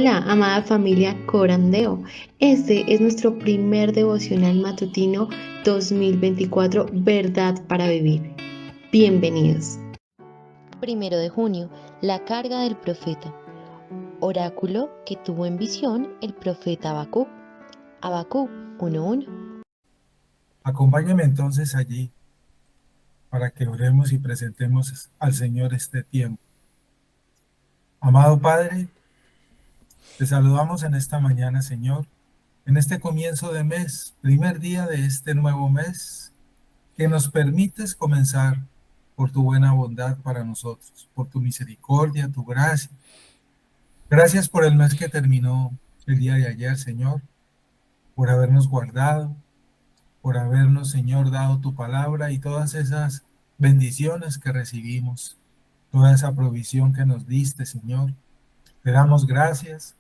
Hola, amada familia Corandeo. Este es nuestro primer devocional matutino 2024, Verdad para Vivir. Bienvenidos. 1 de junio, la carga del profeta. Oráculo que tuvo en visión el profeta Habacuc. Habacuc 1:1. Acompáñame entonces allí para que oremos y presentemos al Señor este tiempo. Amado Padre, te saludamos en esta mañana, Señor, en este comienzo de mes, primer día de este nuevo mes, que nos permites comenzar por tu buena bondad para nosotros, por tu misericordia, tu gracia. Gracias por el mes que terminó el día de ayer, Señor, por habernos guardado, por habernos, Señor, dado tu palabra y todas esas bendiciones que recibimos, toda esa provisión que nos diste, Señor. Te damos gracias,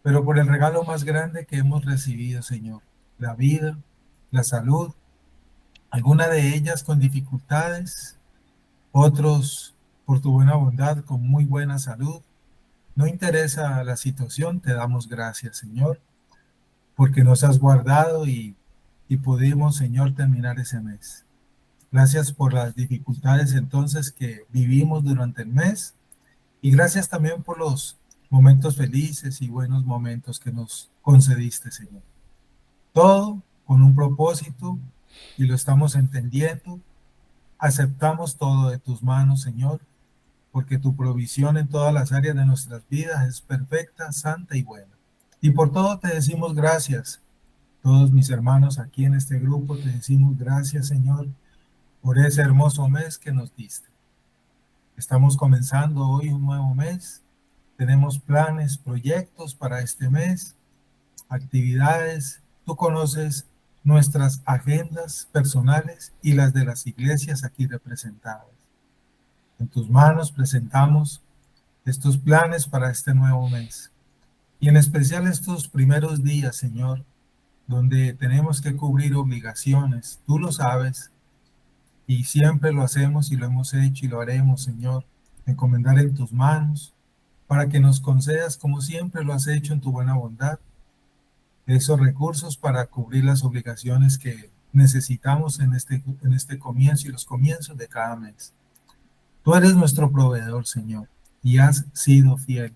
pero por el regalo más grande que hemos recibido, Señor, la vida, la salud, alguna de ellas con dificultades, otros por tu buena bondad con muy buena salud. No interesa la situación, te damos gracias, Señor, porque nos has guardado y pudimos, Señor, terminar ese mes. Gracias por las dificultades entonces que vivimos durante el mes y gracias también por los momentos felices y buenos momentos que nos concediste, Señor. Todo con un propósito y lo estamos entendiendo. Aceptamos todo de tus manos, Señor, porque tu provisión en todas las áreas de nuestras vidas es perfecta, santa y buena. Y por todo te decimos gracias. Todos mis hermanos aquí en este grupo te decimos gracias, Señor, por ese hermoso mes que nos diste. Estamos comenzando hoy un nuevo mes. Tenemos planes, proyectos para este mes, actividades. Tú conoces nuestras agendas personales y las de las iglesias aquí representadas. En tus manos presentamos estos planes para este nuevo mes. Y en especial estos primeros días, Señor, donde tenemos que cubrir obligaciones. Tú lo sabes y siempre lo hacemos y lo hemos hecho y lo haremos, Señor. Encomendar en tus manos para que nos concedas, como siempre lo has hecho en tu buena bondad, esos recursos para cubrir las obligaciones que necesitamos en este comienzo y los comienzos de cada mes. Tú eres nuestro proveedor, Señor, y has sido fiel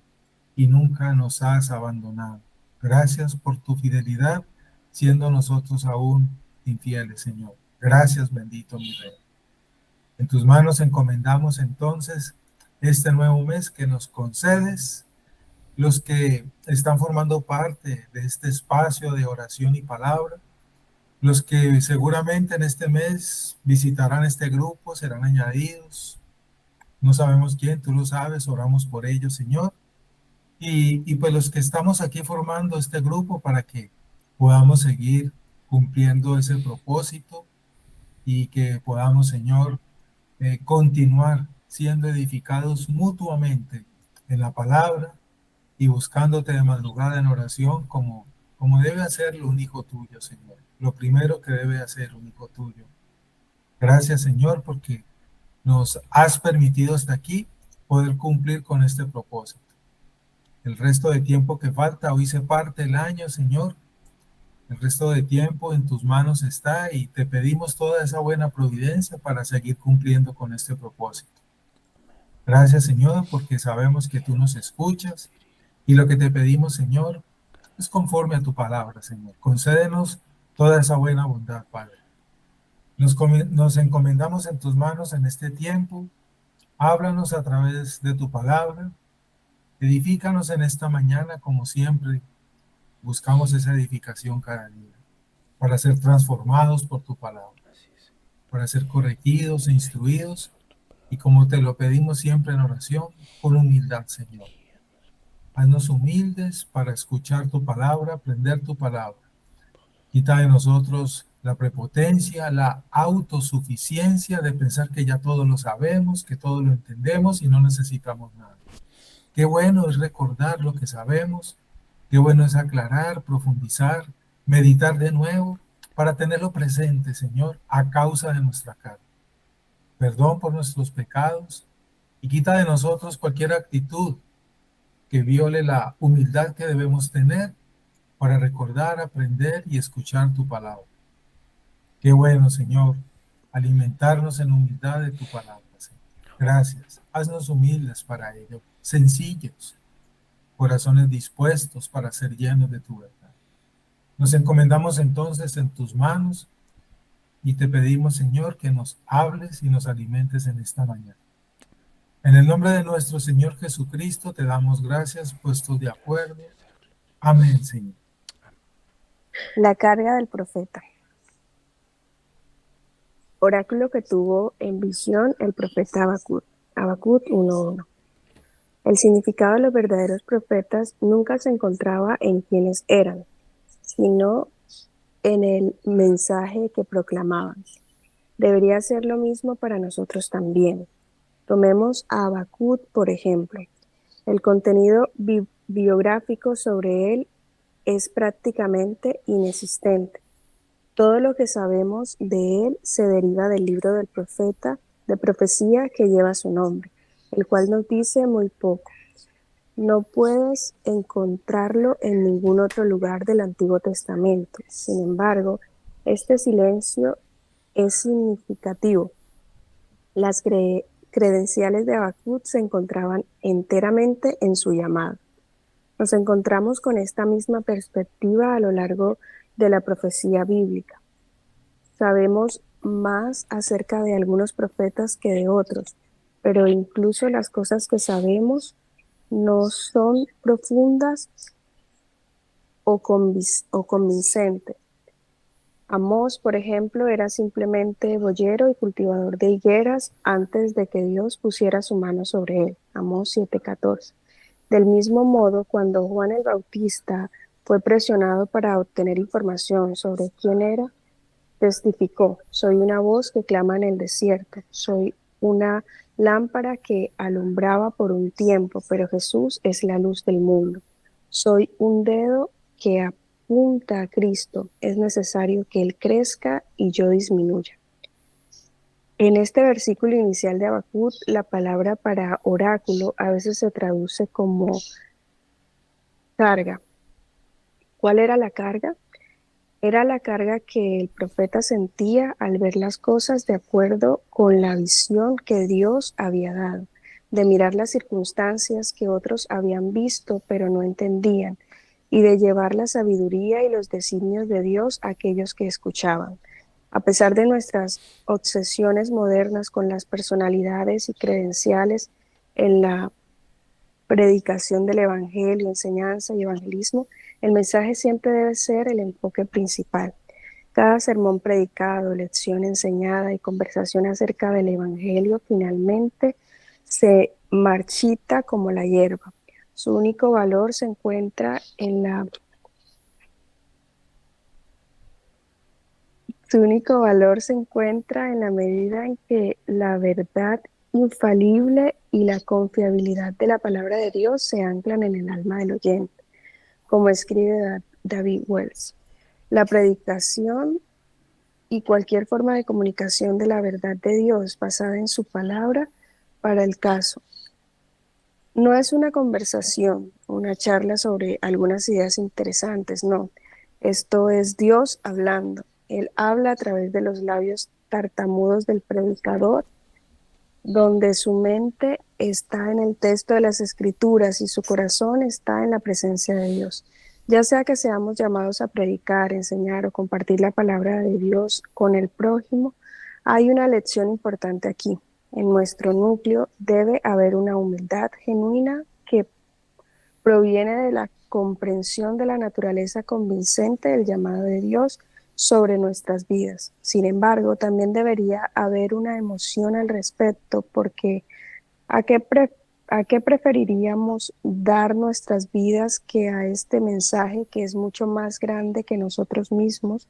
y nunca nos has abandonado. Gracias por tu fidelidad, siendo nosotros aún infieles, Señor. Gracias, bendito mi Rey. En tus manos encomendamos entonces este nuevo mes que nos concedes, los que están formando parte de este espacio de oración y palabra, los que seguramente en este mes visitarán este grupo, serán añadidos. No sabemos quién, tú lo sabes, oramos por ellos, Señor. Y pues los que estamos aquí formando este grupo para que podamos seguir cumpliendo ese propósito y que podamos, Señor, continuar siendo edificados mutuamente en la palabra y buscándote de madrugada en oración como debe hacerlo un hijo tuyo, Señor. Lo primero que debe hacer un hijo tuyo. Gracias, Señor, porque nos has permitido hasta aquí poder cumplir con este propósito. El resto de tiempo que falta, hoy se parte el año, Señor. El resto de tiempo en tus manos está y te pedimos toda esa buena providencia para seguir cumpliendo con este propósito. Gracias, Señor, porque sabemos que tú nos escuchas y lo que te pedimos, Señor, es conforme a tu palabra, Señor. Concédenos toda esa buena bondad, Padre. Nos encomendamos en tus manos en este tiempo. Háblanos a través de tu palabra. Edifícanos en esta mañana, como siempre. Buscamos esa edificación cada día para ser transformados por tu palabra, para ser corregidos e instruidos y como te lo pedimos siempre en oración, con humildad, Señor. Haznos humildes para escuchar tu palabra, aprender tu palabra. Quita de nosotros la prepotencia, la autosuficiencia de pensar que ya todo lo sabemos, que todo lo entendemos y no necesitamos nada. Qué bueno es recordar lo que sabemos, qué bueno es aclarar, profundizar, meditar de nuevo para tenerlo presente, Señor, a causa de nuestra carne. Perdón por nuestros pecados y quita de nosotros cualquier actitud que viole la humildad que debemos tener para recordar, aprender y escuchar tu palabra. Qué bueno, Señor, alimentarnos en humildad de tu palabra, Señor. Gracias. Haznos humildes para ello, sencillos, corazones dispuestos para ser llenos de tu verdad. Nos encomendamos entonces en tus manos y te pedimos, Señor, que nos hables y nos alimentes en esta mañana. En el nombre de nuestro Señor Jesucristo te damos gracias, puestos de acuerdo. Amén, Señor. La carga del profeta. Oráculo que tuvo en visión el profeta Habacuc. Habacuc 1:1. El significado de los verdaderos profetas nunca se encontraba en quienes eran, sino en el mensaje que proclamaban. Debería ser lo mismo para nosotros también. Tomemos a Habacuc, por ejemplo. El contenido biográfico sobre él es prácticamente inexistente. Todo lo que sabemos de él se deriva del libro del profeta de profecía que lleva su nombre, el cual nos dice muy poco. No puedes encontrarlo en ningún otro lugar del Antiguo Testamento. Sin embargo, este silencio es significativo. Las credenciales de Habacuc se encontraban enteramente en su llamado. Nos encontramos con esta misma perspectiva a lo largo de la profecía bíblica. Sabemos más acerca de algunos profetas que de otros, pero incluso las cosas que sabemos no son profundas o convincentes. Amós, por ejemplo, era simplemente boyero y cultivador de higueras antes de que Dios pusiera su mano sobre él. Amós 7:14. Del mismo modo, cuando Juan el Bautista fue presionado para obtener información sobre quién era, testificó: soy una voz que clama en el desierto, soy una lámpara que alumbraba por un tiempo, pero Jesús es la luz del mundo. Soy un dedo que apunta a Cristo, es necesario que Él crezca y yo disminuya. En este versículo inicial de Habacuc, la palabra para oráculo a veces se traduce como carga. ¿Cuál era la carga? Era la carga que el profeta sentía al ver las cosas de acuerdo con la visión que Dios había dado, de mirar las circunstancias que otros habían visto pero no entendían, y de llevar la sabiduría y los designios de Dios a aquellos que escuchaban. A pesar de nuestras obsesiones modernas con las personalidades y credenciales en la predicación del evangelio, enseñanza y evangelismo, el mensaje siempre debe ser el enfoque principal. Cada sermón predicado, lección enseñada y conversación acerca del evangelio finalmente se marchita como la hierba. Su único valor se encuentra en la medida en que la verdad infalible y la confiabilidad de la palabra de Dios se anclan en el alma del oyente, como escribe David Wells. La predicación y cualquier forma de comunicación de la verdad de Dios basada en su palabra para el caso. No es una conversación, una charla sobre algunas ideas interesantes, no. Esto es Dios hablando. Él habla a través de los labios tartamudos del predicador, donde su mente está en el texto de las Escrituras y su corazón está en la presencia de Dios. Ya sea que seamos llamados a predicar, enseñar o compartir la palabra de Dios con el prójimo, hay una lección importante aquí. En nuestro núcleo debe haber una humildad genuina que proviene de la comprensión de la naturaleza convincente del llamado de Dios sobre nuestras vidas. Sin embargo, también debería haber una emoción al respecto, porque ¿a qué preferiríamos dar nuestras vidas que a este mensaje que es mucho más grande que nosotros mismos,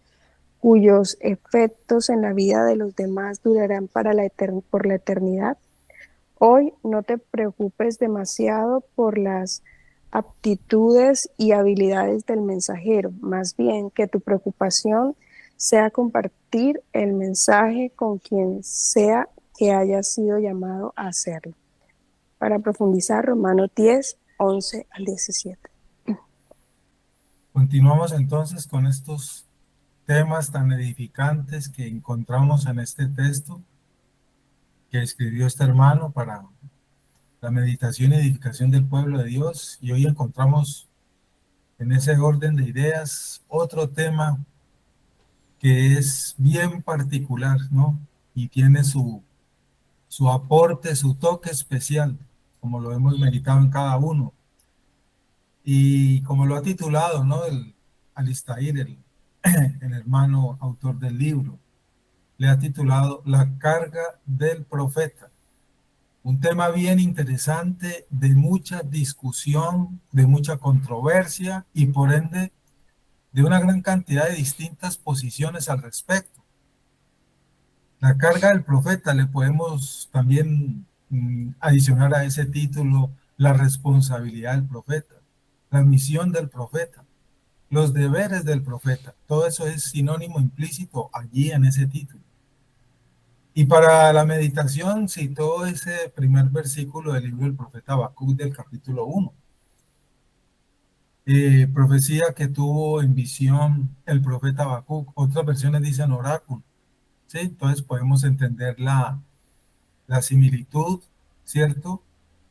cuyos efectos en la vida de los demás durarán por la eternidad? Hoy no te preocupes demasiado por las aptitudes y habilidades del mensajero, más bien que tu preocupación sea compartir el mensaje con quien sea que haya sido llamado a hacerlo. Para profundizar, Romanos 10, 11 al 17. Continuamos entonces con estos temas tan edificantes que encontramos en este texto que escribió este hermano para la meditación y edificación del pueblo de Dios. Y hoy encontramos en ese orden de ideas otro tema que es bien particular, ¿no? Y tiene su aporte, su toque especial, como lo hemos meditado en cada uno. Y como lo ha titulado, ¿no? Alistair, el hermano autor del libro, le ha titulado La carga del profeta. Un tema bien interesante, de mucha discusión, de mucha controversia y por ende de una gran cantidad de distintas posiciones al respecto. La carga del profeta, le podemos también adicionar a ese título la responsabilidad del profeta, la misión del profeta, los deberes del profeta. Todo eso es sinónimo implícito allí en ese título. Y para la meditación citó ese primer versículo del libro del profeta Habacuc del capítulo 1. Profecía que tuvo en visión el profeta Habacuc. Otras versiones dicen oráculo. ¿Sí? Entonces podemos entender la similitud, ¿cierto?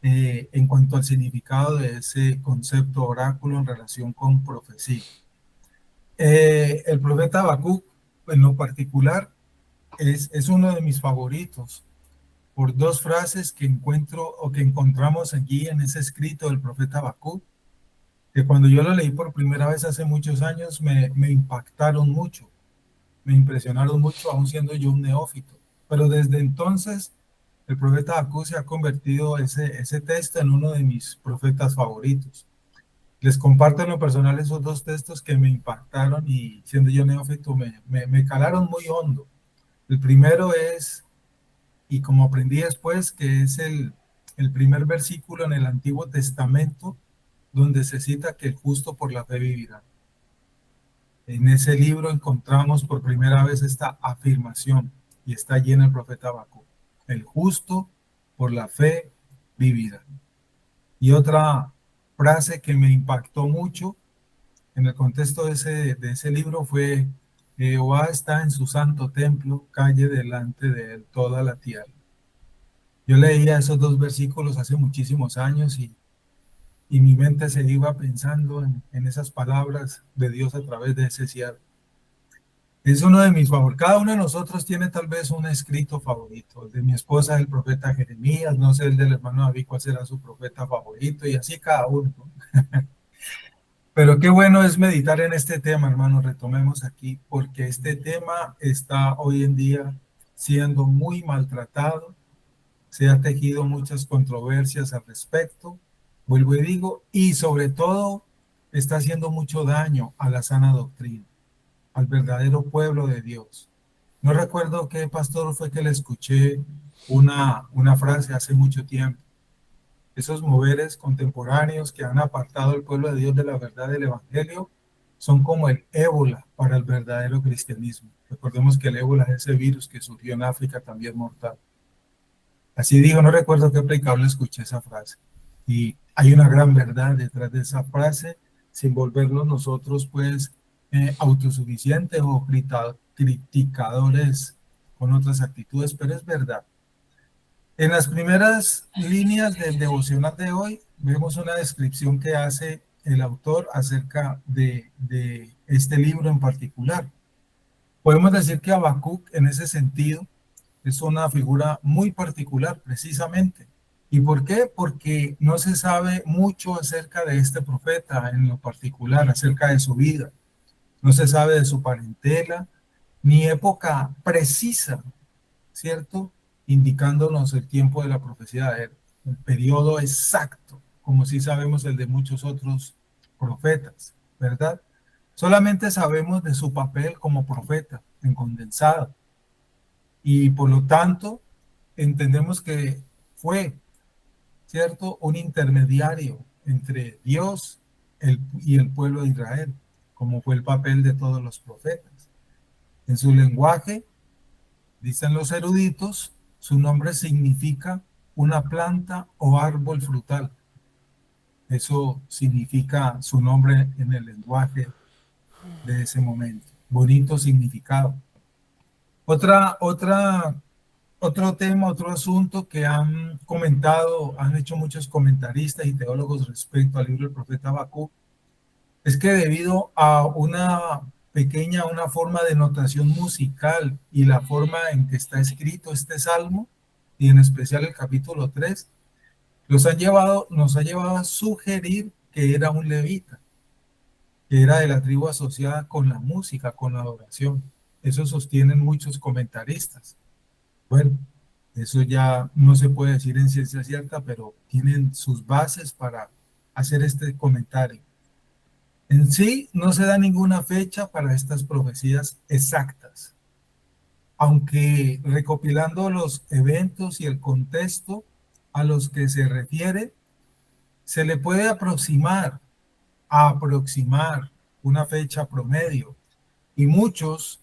En cuanto al significado de ese concepto oráculo en relación con profecía. El profeta Habacuc, en lo particular, es uno de mis favoritos por dos frases que encuentro o que encontramos allí en ese escrito del profeta Habacuc, que cuando yo lo leí por primera vez hace muchos años me impactaron mucho, me impresionaron mucho, aún siendo yo un neófito. Pero desde entonces el profeta Habacuc se ha convertido ese texto en uno de mis profetas favoritos. Les comparto en lo personal esos dos textos que me impactaron y siendo yo neófito me calaron muy hondo. El primero es, y como aprendí después, que es el primer versículo en el Antiguo Testamento donde se cita que el justo por la fe vivirá. En ese libro encontramos por primera vez esta afirmación y está allí en el profeta Habacuc. El justo por la fe vivirá. Y otra frase que me impactó mucho en el contexto de ese libro fue: Jehová está en su santo templo, calle delante de él toda la tierra. Yo leía esos dos versículos hace muchísimos años y mi mente se iba pensando en esas palabras de Dios a través de ese siervo. Es uno de mis favoritos. Cada uno de nosotros tiene tal vez un escrito favorito. El de mi esposa es el profeta Jeremías, no sé el del hermano David cuál será su profeta favorito, y así cada uno, ¿no? Pero qué bueno es meditar en este tema, hermanos, retomemos aquí, porque este tema está hoy en día siendo muy maltratado, se ha tejido muchas controversias al respecto, vuelvo y digo, y sobre todo está haciendo mucho daño a la sana doctrina, al verdadero pueblo de Dios. No recuerdo qué pastor fue que le escuché una frase hace mucho tiempo. Esos moveres contemporáneos que han apartado al pueblo de Dios de la verdad del evangelio son como el ébola para el verdadero cristianismo. Recordemos que el ébola es ese virus que surgió en África, también mortal. Así dijo, no recuerdo qué predicador le escuché esa frase. Y hay una gran verdad detrás de esa frase, sin volvernos nosotros pues autosuficientes o criticadores con otras actitudes, pero es verdad. En las primeras líneas del devocional de hoy vemos una descripción que hace el autor acerca de este libro en particular. Podemos decir que Habacuc en ese sentido es una figura muy particular precisamente. ¿Y por qué? Porque no se sabe mucho acerca de este profeta en lo particular, acerca de su vida. No se sabe de su parentela, ni época precisa, ¿cierto? Indicándonos el tiempo de la profecía de él, el periodo exacto, como sí sabemos el de muchos otros profetas, ¿verdad? Solamente sabemos de su papel como profeta, en condensado. Y por lo tanto, entendemos que fue, ¿cierto?, un intermediario entre Dios y el pueblo de Israel, como fue el papel de todos los profetas. En su lenguaje, dicen los eruditos, su nombre significa una planta o árbol frutal. Eso significa su nombre en el lenguaje de ese momento. Bonito significado. Otro tema, otro asunto que han comentado, han hecho muchos comentaristas y teólogos respecto al libro del profeta Habacuc, es que debido a una forma de notación musical y la forma en que está escrito este salmo, y en especial el capítulo 3, nos ha llevado a sugerir que era un levita, que era de la tribu asociada con la música, con la adoración. Eso sostienen muchos comentaristas. Bueno, eso ya no se puede decir en ciencia cierta, pero tienen sus bases para hacer este comentario. En sí, no se da ninguna fecha para estas profecías exactas, aunque recopilando los eventos y el contexto a los que se refiere, se le puede aproximar una fecha promedio, y muchos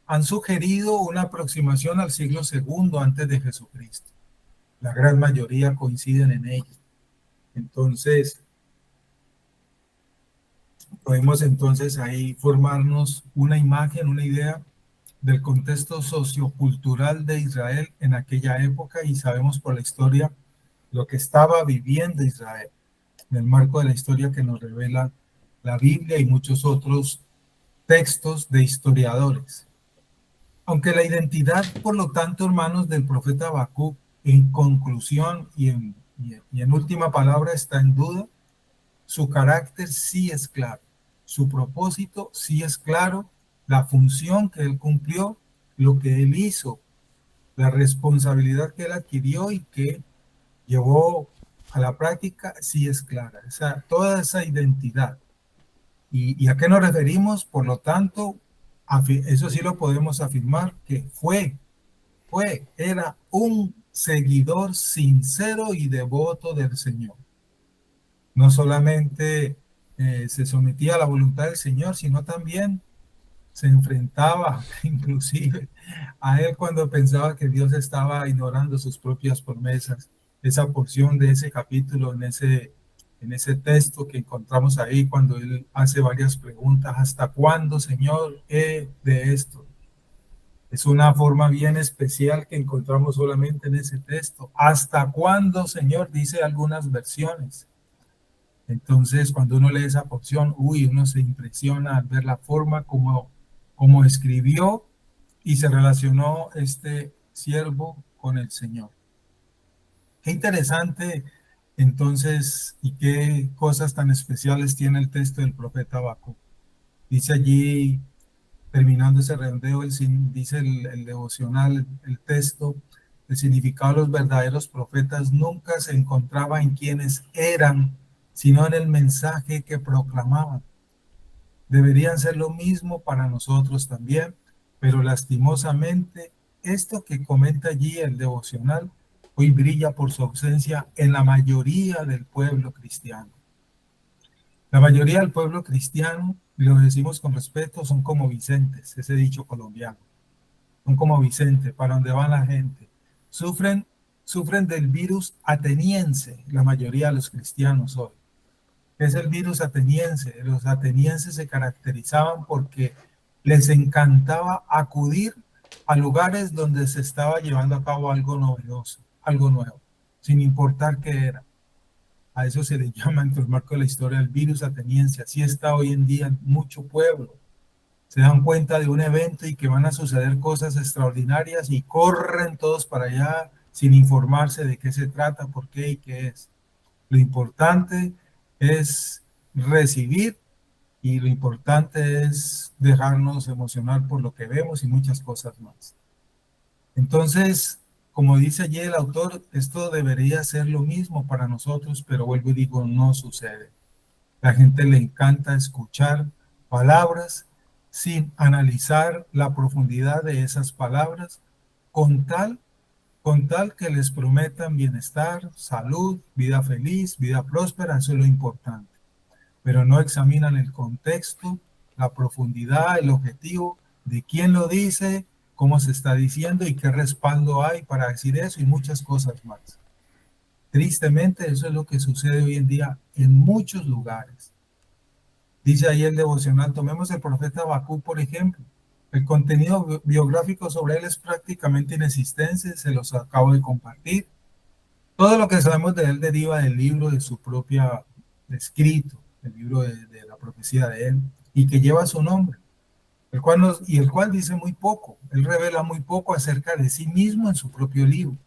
han sugerido una aproximación al siglo segundo antes de Jesucristo. La gran mayoría coinciden en ello. Entonces, podemos entonces ahí formarnos una imagen, una idea del contexto sociocultural de Israel en aquella época, y sabemos por la historia lo que estaba viviendo Israel, en el marco de la historia que nos revela la Biblia y muchos otros textos de historiadores. Aunque la identidad, por lo tanto, hermanos, del profeta Habacuc, en conclusión y en última palabra, está en duda, su carácter sí es claro, su propósito sí es claro, la función que él cumplió, lo que él hizo, la responsabilidad que él adquirió y que llevó a la práctica, sí es clara. O sea, toda esa identidad. ¿Y a qué nos referimos? Por lo tanto, eso sí lo podemos afirmar, que era un seguidor sincero y devoto del Señor. No solamente se sometía a la voluntad del Señor, sino también se enfrentaba inclusive a él cuando pensaba que Dios estaba ignorando sus propias promesas. Esa porción de ese capítulo, en ese texto que encontramos ahí, cuando él hace varias preguntas: ¿hasta cuándo, Señor, he de esto? Es una forma bien especial que encontramos solamente en ese texto. ¿Hasta cuándo, Señor? Dice algunas versiones. Entonces, cuando uno lee esa porción, uno se impresiona al ver la forma como escribió y se relacionó este siervo con el Señor. Qué interesante, entonces, y qué cosas tan especiales tiene el texto del profeta Habacuc. Dice allí, terminando ese redondeo, dice el devocional, el texto: el significado de los verdaderos profetas nunca se encontraba en quienes eran, sino en el mensaje que proclamaban. Deberían ser lo mismo para nosotros también, pero lastimosamente esto que comenta allí el devocional hoy brilla por su ausencia en la mayoría del pueblo cristiano. La mayoría del pueblo cristiano, y lo decimos con respeto, son como Vicentes, ese dicho colombiano. Son como Vicente, para donde va la gente. Sufren del virus ateniense, la mayoría de los cristianos hoy. Es el virus ateniense. Los atenienses se caracterizaban porque les encantaba acudir a lugares donde se estaba llevando a cabo algo novedoso, algo nuevo, sin importar qué era. A eso se le llama, en el marco de la historia, el virus ateniense. Así está hoy en día en mucho pueblo. Se dan cuenta de un evento y que van a suceder cosas extraordinarias y corren todos para allá sin informarse de qué se trata, por qué y qué es. Lo importante es recibir, y lo importante es dejarnos emocionar por lo que vemos y muchas cosas más. Entonces, como dice allí el autor, esto debería ser lo mismo para nosotros, pero vuelvo y digo, no sucede. La gente le encanta escuchar palabras sin analizar la profundidad de esas palabras, con tal que les prometan bienestar, salud, vida feliz, vida próspera. Eso es lo importante. Pero no examinan el contexto, la profundidad, el objetivo de quién lo dice, cómo se está diciendo y qué respaldo hay para decir eso y muchas cosas más. Tristemente, eso es lo que sucede hoy en día en muchos lugares. Dice ahí el devocional, tomemos el profeta Habacuc, por ejemplo. El contenido biográfico sobre él es prácticamente inexistente, se los acabo de compartir. Todo lo que sabemos de él deriva del libro de su propia escrito, el libro de la profecía de él, y que lleva su nombre, el cual dice muy poco. Él revela muy poco acerca de sí mismo en su propio libro.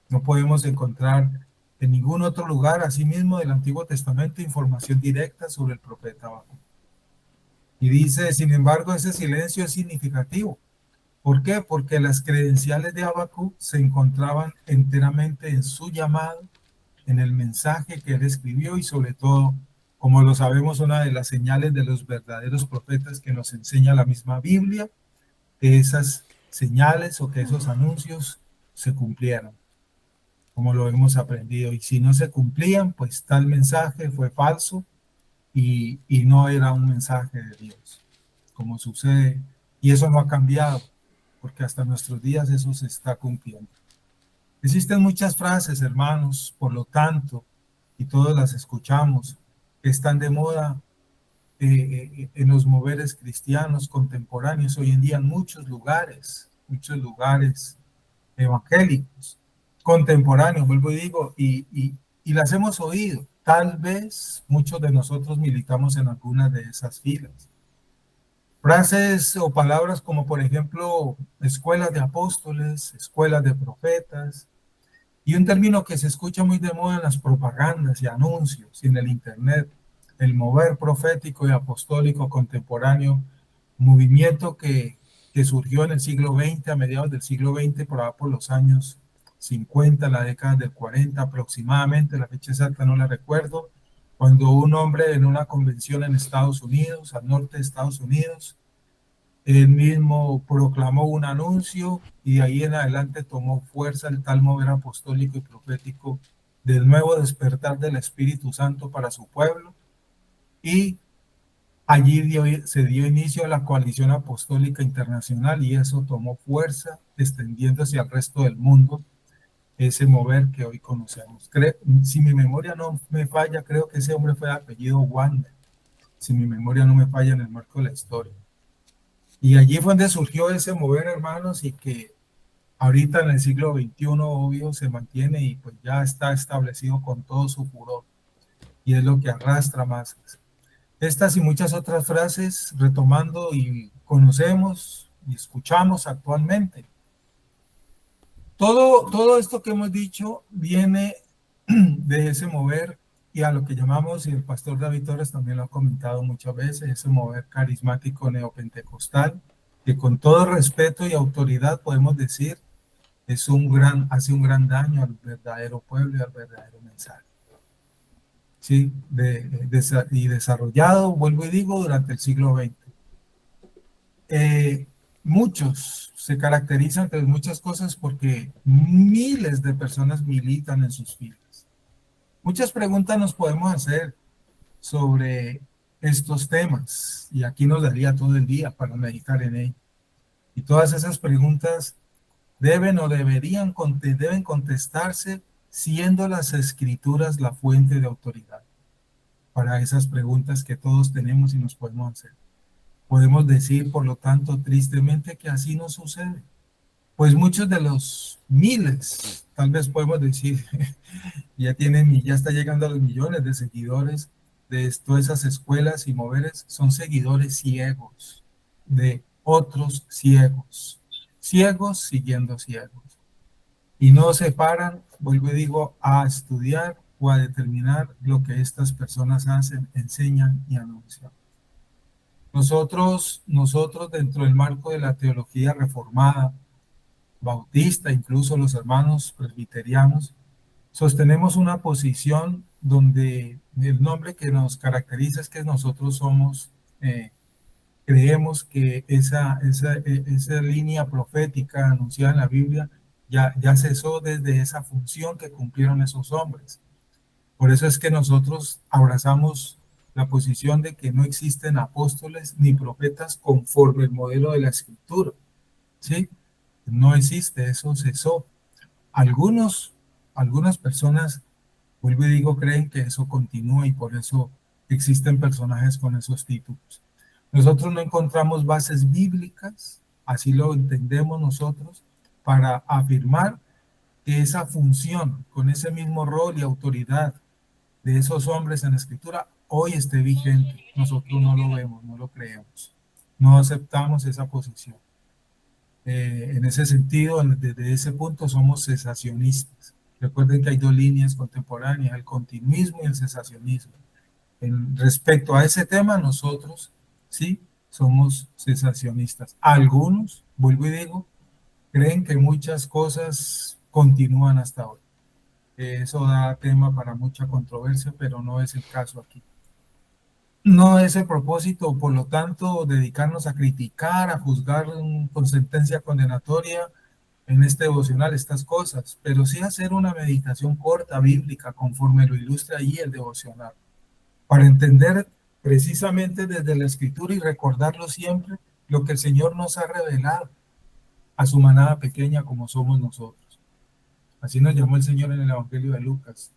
No podemos encontrar en ningún otro lugar, asimismo del Antiguo Testamento, información directa sobre el profeta Habacuc. Y dice, sin embargo, ese silencio es significativo. ¿Por qué? Porque las credenciales de Habacuc se encontraban enteramente en su llamado, en el mensaje que él escribió y sobre todo, como lo sabemos, una de las señales de los verdaderos profetas que nos enseña la misma Biblia, que esas señales o que esos anuncios se cumplieran, como lo hemos aprendido. Y si no se cumplían, pues tal mensaje fue falso y no era un mensaje de Dios, como sucede. Y eso no ha cambiado, porque hasta nuestros días eso se está cumpliendo. Existen muchas frases, hermanos, por lo tanto, y todas las escuchamos, que están de moda en los moveres cristianos contemporáneos hoy en día en muchos lugares evangélicos, contemporáneos, vuelvo y digo, y las hemos oído. Tal vez muchos de nosotros militamos en algunas de esas filas. Frases o palabras como, por ejemplo, escuelas de apóstoles, escuelas de profetas, y un término que se escucha muy de moda en las propagandas y anuncios y en el internet, el mover profético y apostólico contemporáneo, movimiento que surgió en el siglo XX, a mediados del siglo XX, por los años 50, la década del 40 aproximadamente, la fecha exacta no la recuerdo, cuando un hombre en una convención en Estados Unidos, al norte de Estados Unidos, él mismo proclamó un anuncio y de ahí en adelante tomó fuerza el tal mover apostólico y profético del nuevo despertar del Espíritu Santo para su pueblo, y allí se dio inicio a la coalición apostólica internacional y eso tomó fuerza extendiéndose al resto del mundo, ese mover que hoy conocemos. Si mi memoria no me falla, creo que ese hombre fue de apellido Wander, si mi memoria no me falla en el marco de la historia. Y allí fue donde surgió ese mover, hermanos, y que ahorita en el siglo XXI, obvio, se mantiene y pues ya está establecido con todo su furor. Y es lo que arrastra masas. Estas y muchas otras frases retomando y conocemos y escuchamos actualmente. Todo esto que hemos dicho viene de ese mover y a lo que llamamos, y el pastor David Torres también lo ha comentado muchas veces, ese mover carismático neopentecostal, que con todo respeto y autoridad podemos decir, hace un gran daño al verdadero pueblo y al verdadero mensaje. Sí, y desarrollado, vuelvo y digo, durante el siglo XX. Muchos se caracterizan entre muchas cosas porque miles de personas militan en sus filas. Muchas preguntas nos podemos hacer sobre estos temas y aquí nos daría todo el día para meditar en ello. Y todas esas preguntas deben contestarse siendo las escrituras la fuente de autoridad para esas preguntas que todos tenemos y nos podemos hacer. Podemos decir, por lo tanto, tristemente que así no sucede. Pues muchos de los miles, tal vez podemos decir, ya está llegando a los millones de seguidores de todas esas escuelas y moveres, son seguidores ciegos de otros ciegos, ciegos siguiendo ciegos. Y no se paran, vuelvo y digo, a estudiar o a determinar lo que estas personas hacen, enseñan y anuncian. Nosotros dentro del marco de la teología reformada, bautista, incluso los hermanos presbiterianos, sostenemos una posición donde el nombre que nos caracteriza es que nosotros creemos que esa línea profética anunciada en la Biblia ya cesó desde esa función que cumplieron esos hombres. Por eso es que nosotros abrazamos la posición de que no existen apóstoles ni profetas conforme el modelo de la Escritura, ¿sí? No existe, eso cesó. Algunas personas Vuelvo y digo, creen que eso continúa y por eso existen personajes con esos títulos. Nosotros no encontramos bases bíblicas, así lo entendemos nosotros, para afirmar que esa función, con ese mismo rol y autoridad de esos hombres en la escritura, hoy esté vigente. Nosotros no lo vemos, no lo creemos, no aceptamos esa posición. En ese sentido, desde ese punto somos cesacionistas. Recuerden que hay dos líneas contemporáneas, el continuismo y el cesacionismo. Respecto a ese tema, nosotros sí somos cesacionistas. Algunos, vuelvo y digo, creen que muchas cosas continúan hasta hoy. Eso da tema para mucha controversia, pero no es el caso aquí. No es el propósito, por lo tanto, dedicarnos a criticar, a juzgar con sentencia condenatoria en este devocional estas cosas, pero sí hacer una meditación corta, bíblica, conforme lo ilustra allí el devocional, para entender precisamente desde la Escritura y recordarlo siempre lo que el Señor nos ha revelado a su manada pequeña como somos nosotros. Así nos llamó el Señor en el Evangelio de Lucas.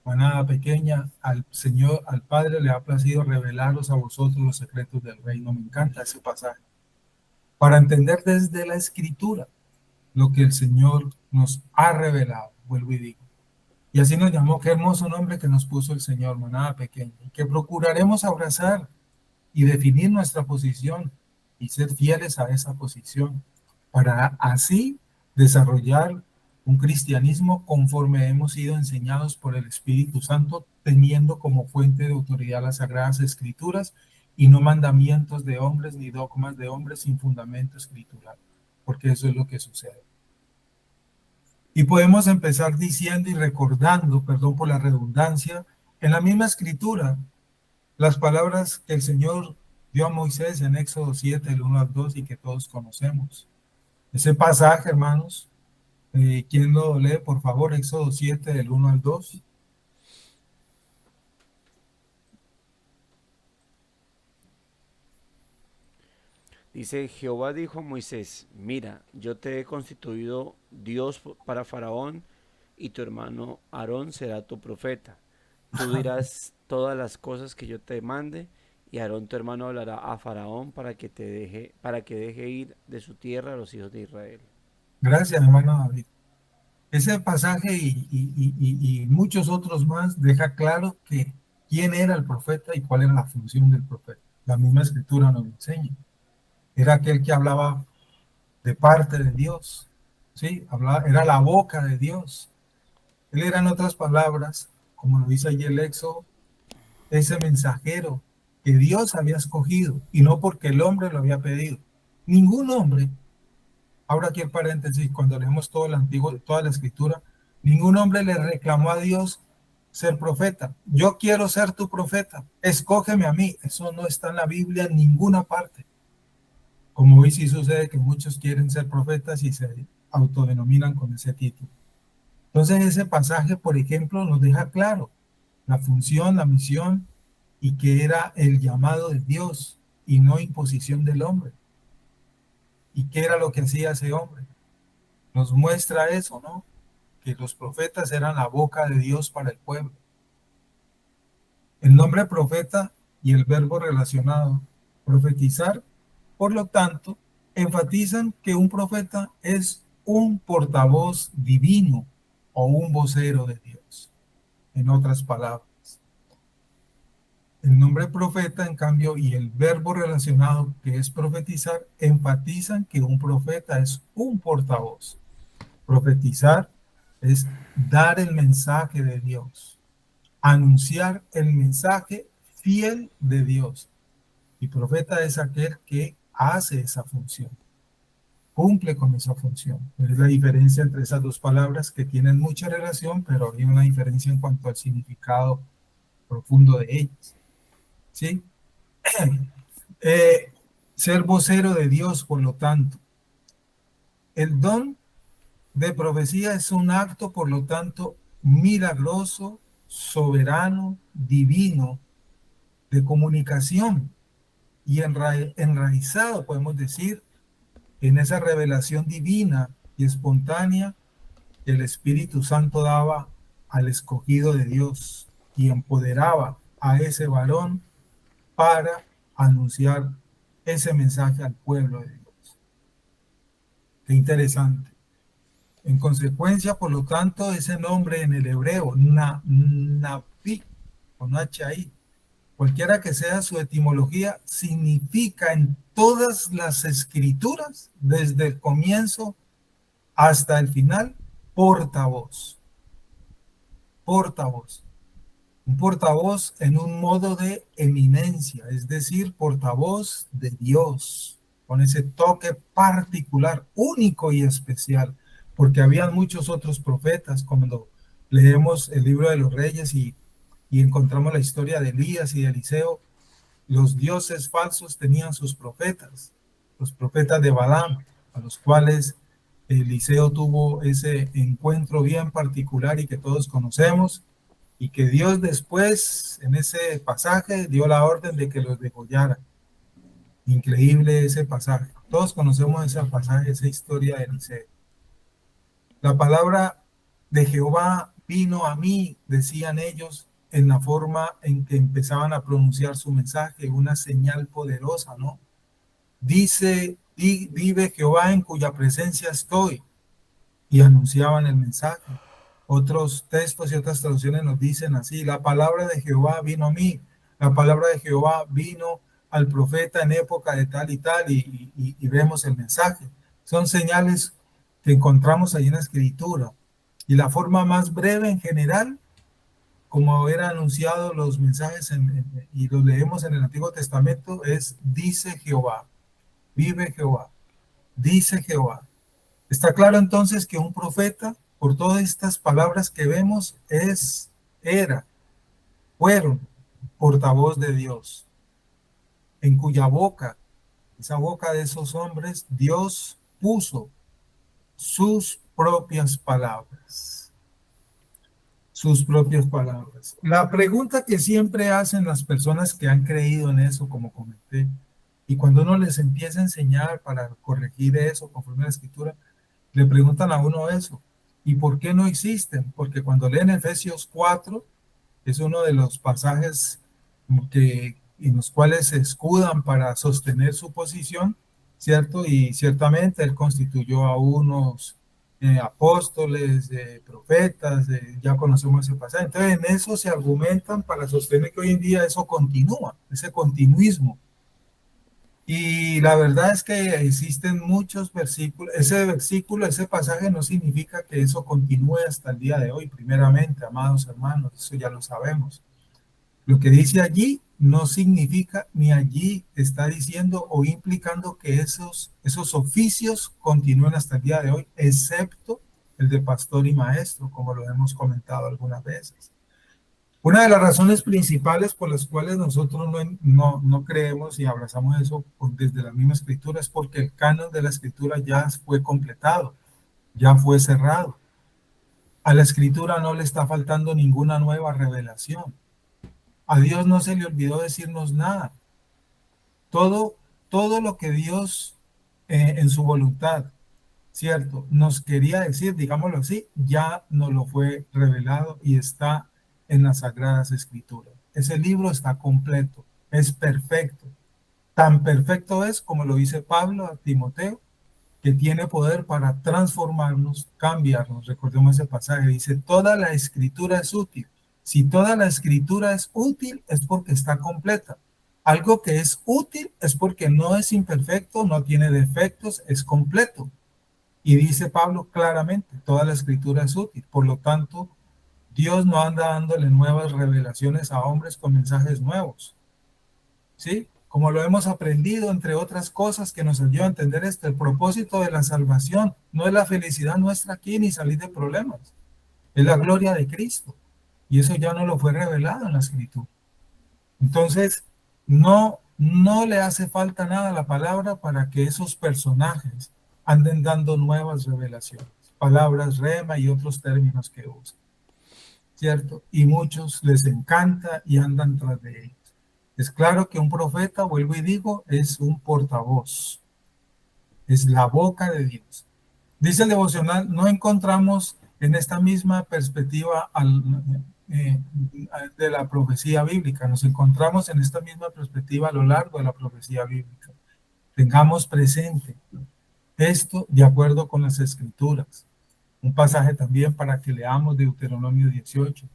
Manada pequeña, al Señor, al Padre le ha placido revelaros a vosotros los secretos del reino. Me encanta ese pasaje. Para entender desde la Escritura lo que el Señor nos ha revelado, vuelvo y digo. Y así nos llamó, qué hermoso nombre que nos puso el Señor, manada pequeña, y que procuraremos abrazar y definir nuestra posición y ser fieles a esa posición, para así desarrollar un cristianismo conforme hemos sido enseñados por el Espíritu Santo, teniendo como fuente de autoridad las Sagradas Escrituras y no mandamientos de hombres ni dogmas de hombres sin fundamento escritural, porque eso es lo que sucede. Y podemos empezar diciendo y recordando, perdón por la redundancia, en la misma Escritura, las palabras que el Señor dio a Moisés en Éxodo 7, del 1 al 2, y que todos conocemos. Ese pasaje, hermanos, ¿quién lo lee, por favor? Éxodo 7, del 1 al 2. Dice, Jehová dijo a Moisés, mira, yo te he constituido Dios para Faraón y tu hermano Aarón será tu profeta. Tú dirás todas las cosas que yo te mande y Aarón tu hermano hablará a Faraón para que deje ir de su tierra a los hijos de Israel. Gracias, hermano David. Ese pasaje y muchos otros más deja claro que quién era el profeta y cuál era la función del profeta. La misma Escritura nos lo enseña. Era aquel que hablaba de parte de Dios, ¿sí? Era la boca de Dios. Él era, en otras palabras, como lo dice allí el Éxodo, ese mensajero que Dios había escogido y no porque el hombre lo había pedido. Ningún hombre, ahora aquí el paréntesis, cuando leemos todo el Antiguo, toda la Escritura, ningún hombre le reclamó a Dios ser profeta. Yo quiero ser tu profeta, escógeme a mí. Eso no está en la Biblia en ninguna parte. Como hoy sí sucede que muchos quieren ser profetas y se autodenominan con ese título. Entonces ese pasaje, por ejemplo, nos deja claro la función, la misión y que era el llamado de Dios y no imposición del hombre. ¿Y qué era lo que hacía ese hombre? Nos muestra eso, ¿no? Que los profetas eran la boca de Dios para el pueblo. El nombre profeta y el verbo relacionado, profetizar, por lo tanto, enfatizan que un profeta es un portavoz divino o un vocero de Dios. En otras palabras, el nombre profeta, en cambio, y el verbo relacionado, que es profetizar, enfatizan que un profeta es un portavoz. Profetizar es dar el mensaje de Dios, anunciar el mensaje fiel de Dios. Y profeta es aquel que hace esa función, cumple con esa función. Es la diferencia entre esas dos palabras que tienen mucha relación, pero hay una diferencia en cuanto al significado profundo de ellas. ¿Sí? Ser vocero de Dios, por lo tanto. El don de profecía es un acto, por lo tanto, milagroso, soberano, divino, de comunicación y enraizado, podemos decir, en esa revelación divina y espontánea que el Espíritu Santo daba al escogido de Dios y empoderaba a ese varón para anunciar ese mensaje al pueblo de Dios. Qué interesante. En consecuencia, por lo tanto, ese nombre en el hebreo, Naví, con H-I, cualquiera que sea su etimología, significa en todas las escrituras, desde el comienzo hasta el final, portavoz. Portavoz. Un portavoz en un modo de eminencia, es decir, portavoz de Dios, con ese toque particular, único y especial, porque habían muchos otros profetas. Cuando leemos el libro de los Reyes y encontramos la historia de Elías y de Eliseo, los dioses falsos tenían sus profetas, los profetas de Balaam, a los cuales Eliseo tuvo ese encuentro bien particular y que todos conocemos, y que Dios después, en ese pasaje, dio la orden de que los degollaran. Increíble ese pasaje. Todos conocemos ese pasaje, esa historia de Eliseo. La palabra de Jehová vino a mí, decían ellos, en la forma en que empezaban a pronunciar su mensaje, una señal poderosa, ¿no? Dice, vive Jehová en cuya presencia estoy, y anunciaban el mensaje. Otros textos y otras traducciones nos dicen así: la palabra de Jehová vino a mí, la palabra de Jehová vino al profeta en época de tal y tal, y vemos el mensaje. Son señales que encontramos ahí en la escritura. Y la forma más breve en general, como eran anunciados los mensajes y los leemos en el Antiguo Testamento, es dice Jehová, vive Jehová, dice Jehová. Está claro entonces que un profeta, por todas estas palabras que vemos, fueron portavoz de Dios, en cuya boca, esa boca de esos hombres, Dios puso sus propias palabras. Sus propias palabras. La pregunta que siempre hacen las personas que han creído en eso, como comenté, y cuando uno les empieza a enseñar para corregir eso conforme a la escritura, le preguntan a uno eso: ¿y por qué no existen? Porque cuando leen Efesios 4, es uno de los pasajes en los cuales se escudan para sostener su posición, ¿cierto? Y ciertamente él constituyó a unos apóstoles, profetas, ya conocemos ese pasaje. Entonces en eso se argumentan para sostener que hoy en día eso continúa, ese continuismo. Y la verdad es que existen muchos versículos. Ese pasaje no significa que eso continúe hasta el día de hoy, primeramente, amados hermanos, eso ya lo sabemos. Lo que dice allí no significa, ni allí está diciendo o implicando que esos oficios continúen hasta el día de hoy, excepto el de pastor y maestro, como lo hemos comentado algunas veces. Una de las razones principales por las cuales nosotros no creemos y abrazamos eso desde la misma escritura es porque el canon de la escritura ya fue completado, ya fue cerrado. A la escritura no le está faltando ninguna nueva revelación. A Dios no se le olvidó decirnos nada. Todo lo que Dios en su voluntad, ¿cierto?, nos quería decir, digámoslo así, ya nos lo fue revelado y está en las Sagradas Escrituras. Ese libro está completo, es perfecto. Tan perfecto es, como lo dice Pablo a Timoteo, que tiene poder para transformarnos, cambiarnos. Recordemos ese pasaje, dice: toda la escritura es útil. Si toda la escritura es útil, es porque está completa. Algo que es útil es porque no es imperfecto, no tiene defectos, es completo. Y dice Pablo claramente, toda la escritura es útil. Por lo tanto, Dios no anda dándole nuevas revelaciones a hombres con mensajes nuevos, ¿sí? Como lo hemos aprendido, entre otras cosas que nos ayuda a entender esto, el propósito de la salvación no es la felicidad nuestra aquí ni salir de problemas, es la gloria de Cristo. Y eso ya no lo fue revelado en la escritura. Entonces, no le hace falta nada a la palabra para que esos personajes anden dando nuevas revelaciones, palabras rema y otros términos que usan, ¿cierto? Y muchos les encanta y andan tras de ellos. Es claro que un profeta, vuelvo y digo, es un portavoz, es la boca de Dios. Dice el devocional: no encontramos en esta misma perspectiva de la profecía bíblica. Nos encontramos en esta misma perspectiva a lo largo de la profecía bíblica. Tengamos presente esto de acuerdo con las Escrituras. Un pasaje también para que leamos de Deuteronomio 18.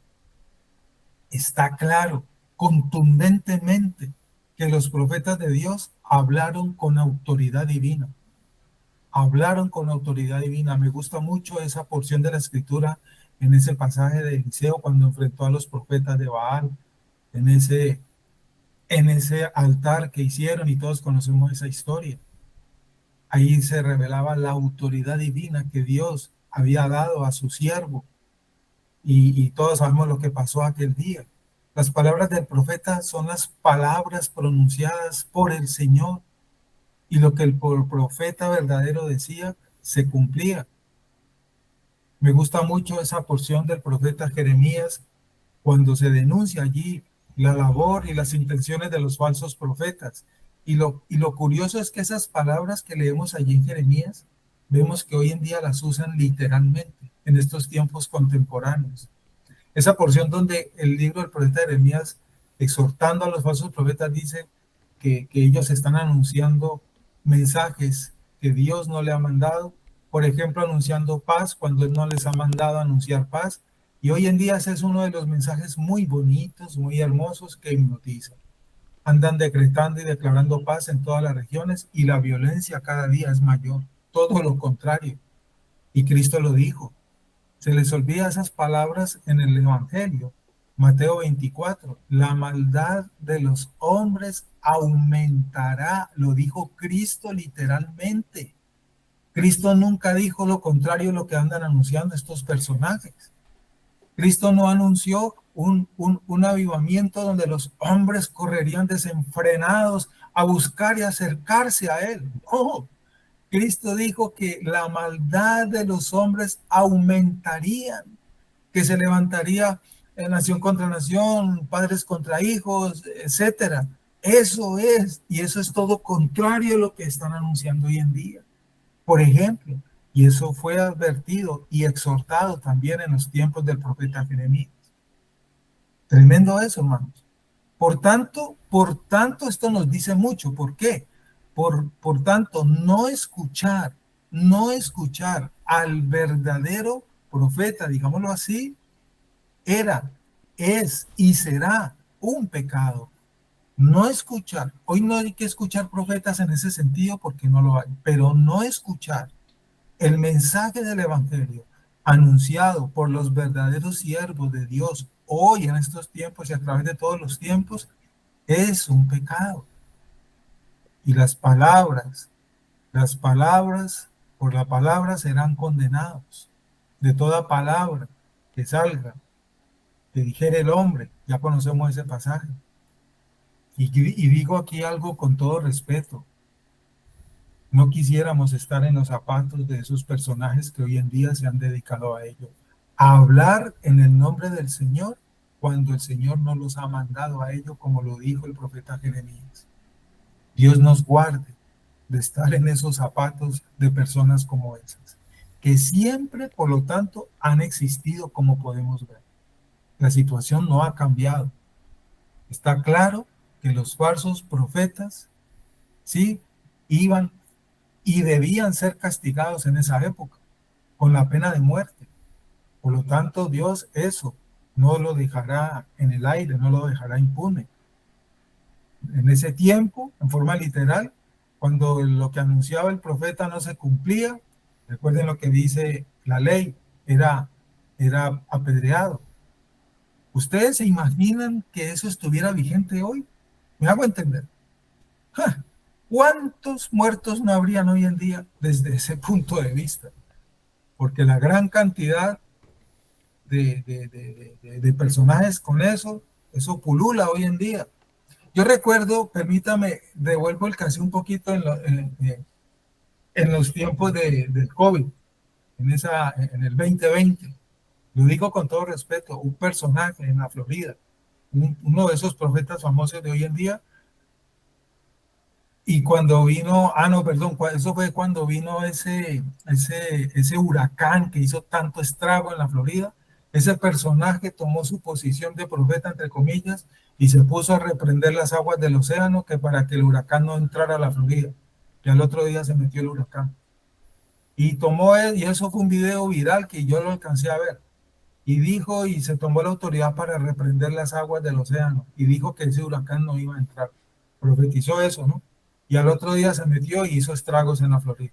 Está claro, contundentemente, que los profetas de Dios hablaron con autoridad divina. Hablaron con autoridad divina. Me gusta mucho esa porción de la Escritura en ese pasaje de Eliseo cuando enfrentó a los profetas de Baal, en ese altar que hicieron, y todos conocemos esa historia. Ahí se revelaba la autoridad divina que Dios había dado a su siervo, y todos sabemos lo que pasó aquel día. Las palabras del profeta son las palabras pronunciadas por el Señor, y lo que el profeta verdadero decía se cumplía. Me gusta mucho esa porción del profeta Jeremías cuando se denuncia allí la labor y las intenciones de los falsos profetas. Y lo curioso es que esas palabras que leemos allí en Jeremías, vemos que hoy en día las usan literalmente en estos tiempos contemporáneos. Esa porción donde el libro del profeta Jeremías, exhortando a los falsos profetas, dice que ellos están anunciando mensajes que Dios no le ha mandado, por ejemplo, anunciando paz cuando Él no les ha mandado anunciar paz. Y hoy en día ese es uno de los mensajes muy bonitos, muy hermosos que hipnotizan. Andan decretando y declarando paz en todas las regiones, y la violencia cada día es mayor. Todo lo contrario. Y Cristo lo dijo. Se les olvida esas palabras en el Evangelio. Mateo 24, la maldad de los hombres aumentará. Lo dijo Cristo literalmente. Cristo nunca dijo lo contrario de lo que andan anunciando estos personajes. Cristo no anunció un avivamiento donde los hombres correrían desenfrenados a buscar y acercarse a Él. No, Cristo dijo que la maldad de los hombres aumentaría, que se levantaría nación contra nación, padres contra hijos, etcétera. Eso es, y eso es todo contrario a lo que están anunciando hoy en día. Por ejemplo, y eso fue advertido y exhortado también en los tiempos del profeta Jeremías. Tremendo eso, hermanos. Por tanto, esto nos dice mucho. ¿Por qué? Por tanto, no escuchar al verdadero profeta, digámoslo así, es y será un pecado. No escuchar. Hoy no hay que escuchar profetas en ese sentido porque no lo hay, pero no escuchar el mensaje del Evangelio anunciado por los verdaderos siervos de Dios hoy en estos tiempos y a través de todos los tiempos es un pecado. Y las palabras, por la palabra serán condenados. De toda palabra que salga, que dijere el hombre, ya conocemos ese pasaje. Y digo aquí algo con todo respeto. No quisiéramos estar en los zapatos de esos personajes que hoy en día se han dedicado a ello. A hablar en el nombre del Señor cuando el Señor no los ha mandado a ello, como lo dijo el profeta Jeremías. Dios nos guarde de estar en esos zapatos de personas como esas, que siempre, por lo tanto, han existido, como podemos ver. La situación no ha cambiado. Está claro que los falsos profetas, sí, iban y debían ser castigados en esa época con la pena de muerte. Por lo tanto, Dios eso no lo dejará en el aire, no lo dejará impune. En ese tiempo, en forma literal, cuando lo que anunciaba el profeta no se cumplía, recuerden lo que dice la ley, era apedreado. ¿Ustedes se imaginan que eso estuviera vigente hoy? ¿Me hago entender? ¿Cuántos muertos no habrían hoy en día desde ese punto de vista? Porque la gran cantidad de personajes con eso pulula hoy en día. Yo recuerdo, permítame, devuelvo el caso un poquito en los tiempos del COVID, en el 2020. Lo digo con todo respeto, un personaje en la Florida, uno de esos profetas famosos de hoy en día, Y cuando vino, no, perdón, eso fue cuando vino ese huracán que hizo tanto estrago en la Florida. Ese personaje tomó su posición de profeta, entre comillas, y se puso a reprender las aguas del océano que para que el huracán no entrara a la Florida. Y al otro día se metió el huracán. Y y eso fue un video viral que yo lo alcancé a ver. Y dijo, y se tomó la autoridad para reprender las aguas del océano. Y dijo que ese huracán no iba a entrar. Profetizó eso, ¿no? Y al otro día se metió y hizo estragos en la Florida.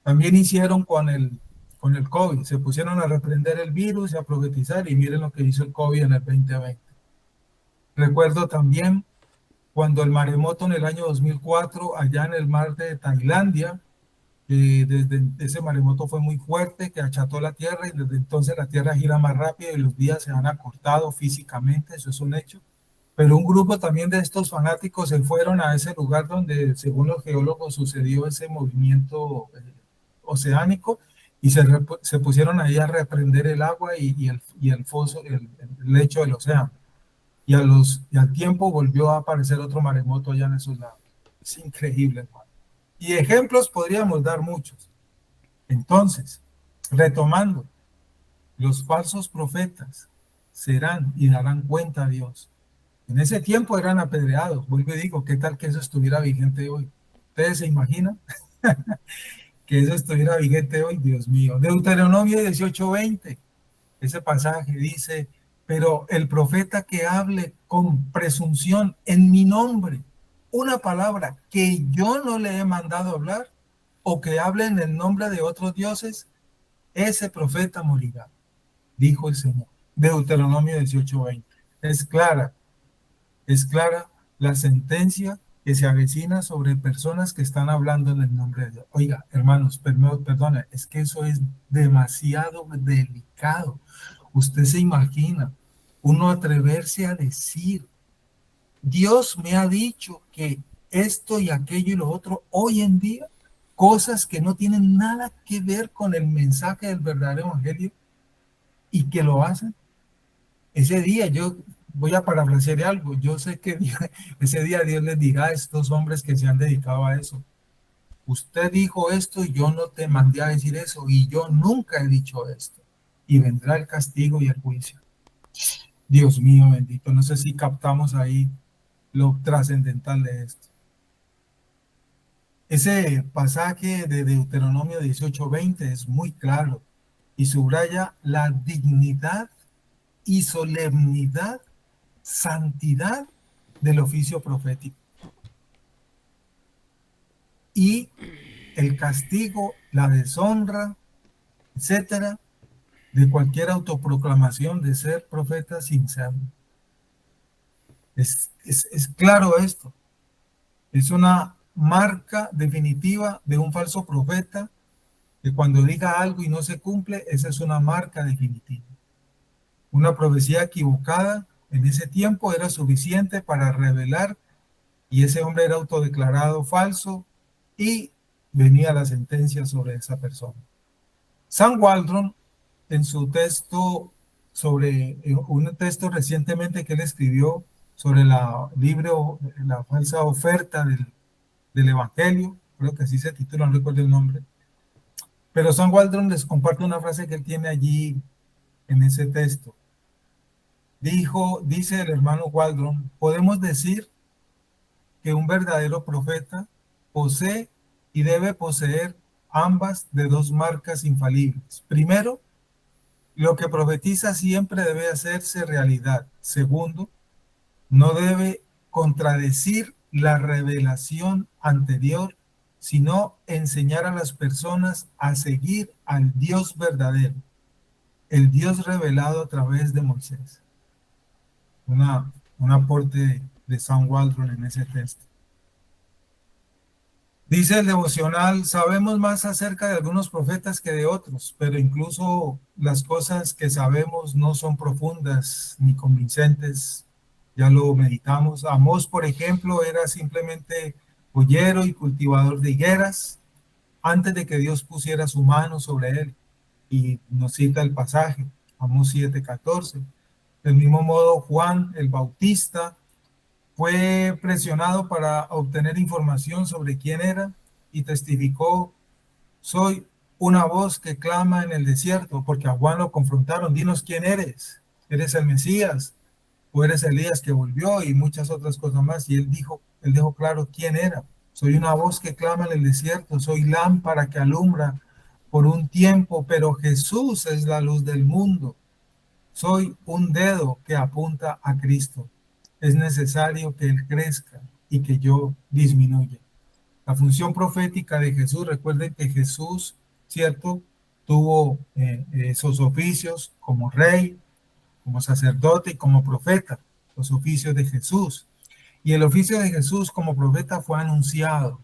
También hicieron con el COVID. Se pusieron a reprender el virus y a profetizar. Y miren lo que hizo el COVID en el 2020. Recuerdo también cuando el maremoto en el año 2004, allá en el mar de Tailandia, desde ese maremoto fue muy fuerte, que acható la Tierra y desde entonces la Tierra gira más rápido y los días se han acortado físicamente, eso es un hecho. Pero un grupo también de estos fanáticos se fueron a ese lugar donde, según los geólogos, sucedió ese movimiento oceánico y se pusieron ahí a reprender el agua y el foso, el lecho del océano. Y al tiempo volvió a aparecer otro maremoto allá en esos lados. Es increíble, hermano. Y ejemplos podríamos dar muchos. Entonces, retomando, los falsos profetas serán y darán cuenta a Dios. En ese tiempo eran apedreados. Vuelvo y digo, ¿qué tal que eso estuviera vigente hoy? ¿Ustedes se imaginan que eso estuviera vigente hoy? Dios mío. Deuteronomio 18:20, ese pasaje dice, pero el profeta que hable con presunción en mi nombre, una palabra que yo no le he mandado hablar, o que hable en el nombre de otros dioses, ese profeta morirá, dijo el Señor. Deuteronomio 18:20. Es clara la sentencia que se avecina sobre personas que están hablando en el nombre de Dios. Oiga, hermanos, perdona, es que eso es demasiado delicado. Usted se imagina uno atreverse a decir, Dios me ha dicho que esto y aquello y lo otro hoy en día, cosas que no tienen nada que ver con el mensaje del verdadero evangelio y que lo hacen. Ese día yo voy a parafrasear algo. Yo sé que ese día Dios les dirá a estos hombres que se han dedicado a eso. Usted dijo esto y yo no te mandé a decir eso y yo nunca he dicho esto. Y vendrá el castigo y el juicio. Dios mío bendito. No sé si captamos ahí lo trascendental de esto. Ese pasaje de Deuteronomio 18:20 es muy claro y subraya la dignidad y solemnidad, santidad del oficio profético. Y el castigo, la deshonra, etcétera, de cualquier autoproclamación de ser profeta sin serlo. Es claro esto. Es una marca definitiva de un falso profeta que cuando diga algo y no se cumple, esa es una marca definitiva. Una profecía equivocada en ese tiempo era suficiente para revelar y ese hombre era autodeclarado falso y venía la sentencia sobre esa persona. Sam Waldron, en su texto un texto recientemente que él escribió sobre la falsa oferta del Evangelio, creo que así se titula, no recuerdo el nombre, pero Sam Waldron les comparte una frase que él tiene allí en ese texto. Dice el hermano Waldron, podemos decir que un verdadero profeta posee y debe poseer ambas de dos marcas infalibles. Primero, lo que profetiza siempre debe hacerse realidad. Segundo, no debe contradecir la revelación anterior, sino enseñar a las personas a seguir al Dios verdadero, el Dios revelado a través de Moisés. Un aporte de Sam Waldron en ese texto. Dice el devocional, sabemos más acerca de algunos profetas que de otros, pero incluso las cosas que sabemos no son profundas ni convincentes. Ya lo meditamos. Amós, por ejemplo, era simplemente joyero y cultivador de higueras antes de que Dios pusiera su mano sobre él. Y nos cita el pasaje, Amós 7:14. Del mismo modo, Juan el Bautista fue presionado para obtener información sobre quién era y testificó: soy una voz que clama en el desierto, porque a Juan lo confrontaron: dinos quién eres, ¿eres el Mesías o eres Elías que volvió? Y muchas otras cosas más. Y él dejó claro quién era: soy una voz que clama en el desierto, soy lámpara que alumbra por un tiempo, pero Jesús es la luz del mundo. Soy un dedo que apunta a Cristo. Es necesario que Él crezca y que yo disminuya. La función profética de Jesús, recuerden que Jesús, ¿cierto?, tuvo esos oficios como rey, como sacerdote y como profeta, los oficios de Jesús. Y el oficio de Jesús como profeta fue anunciado,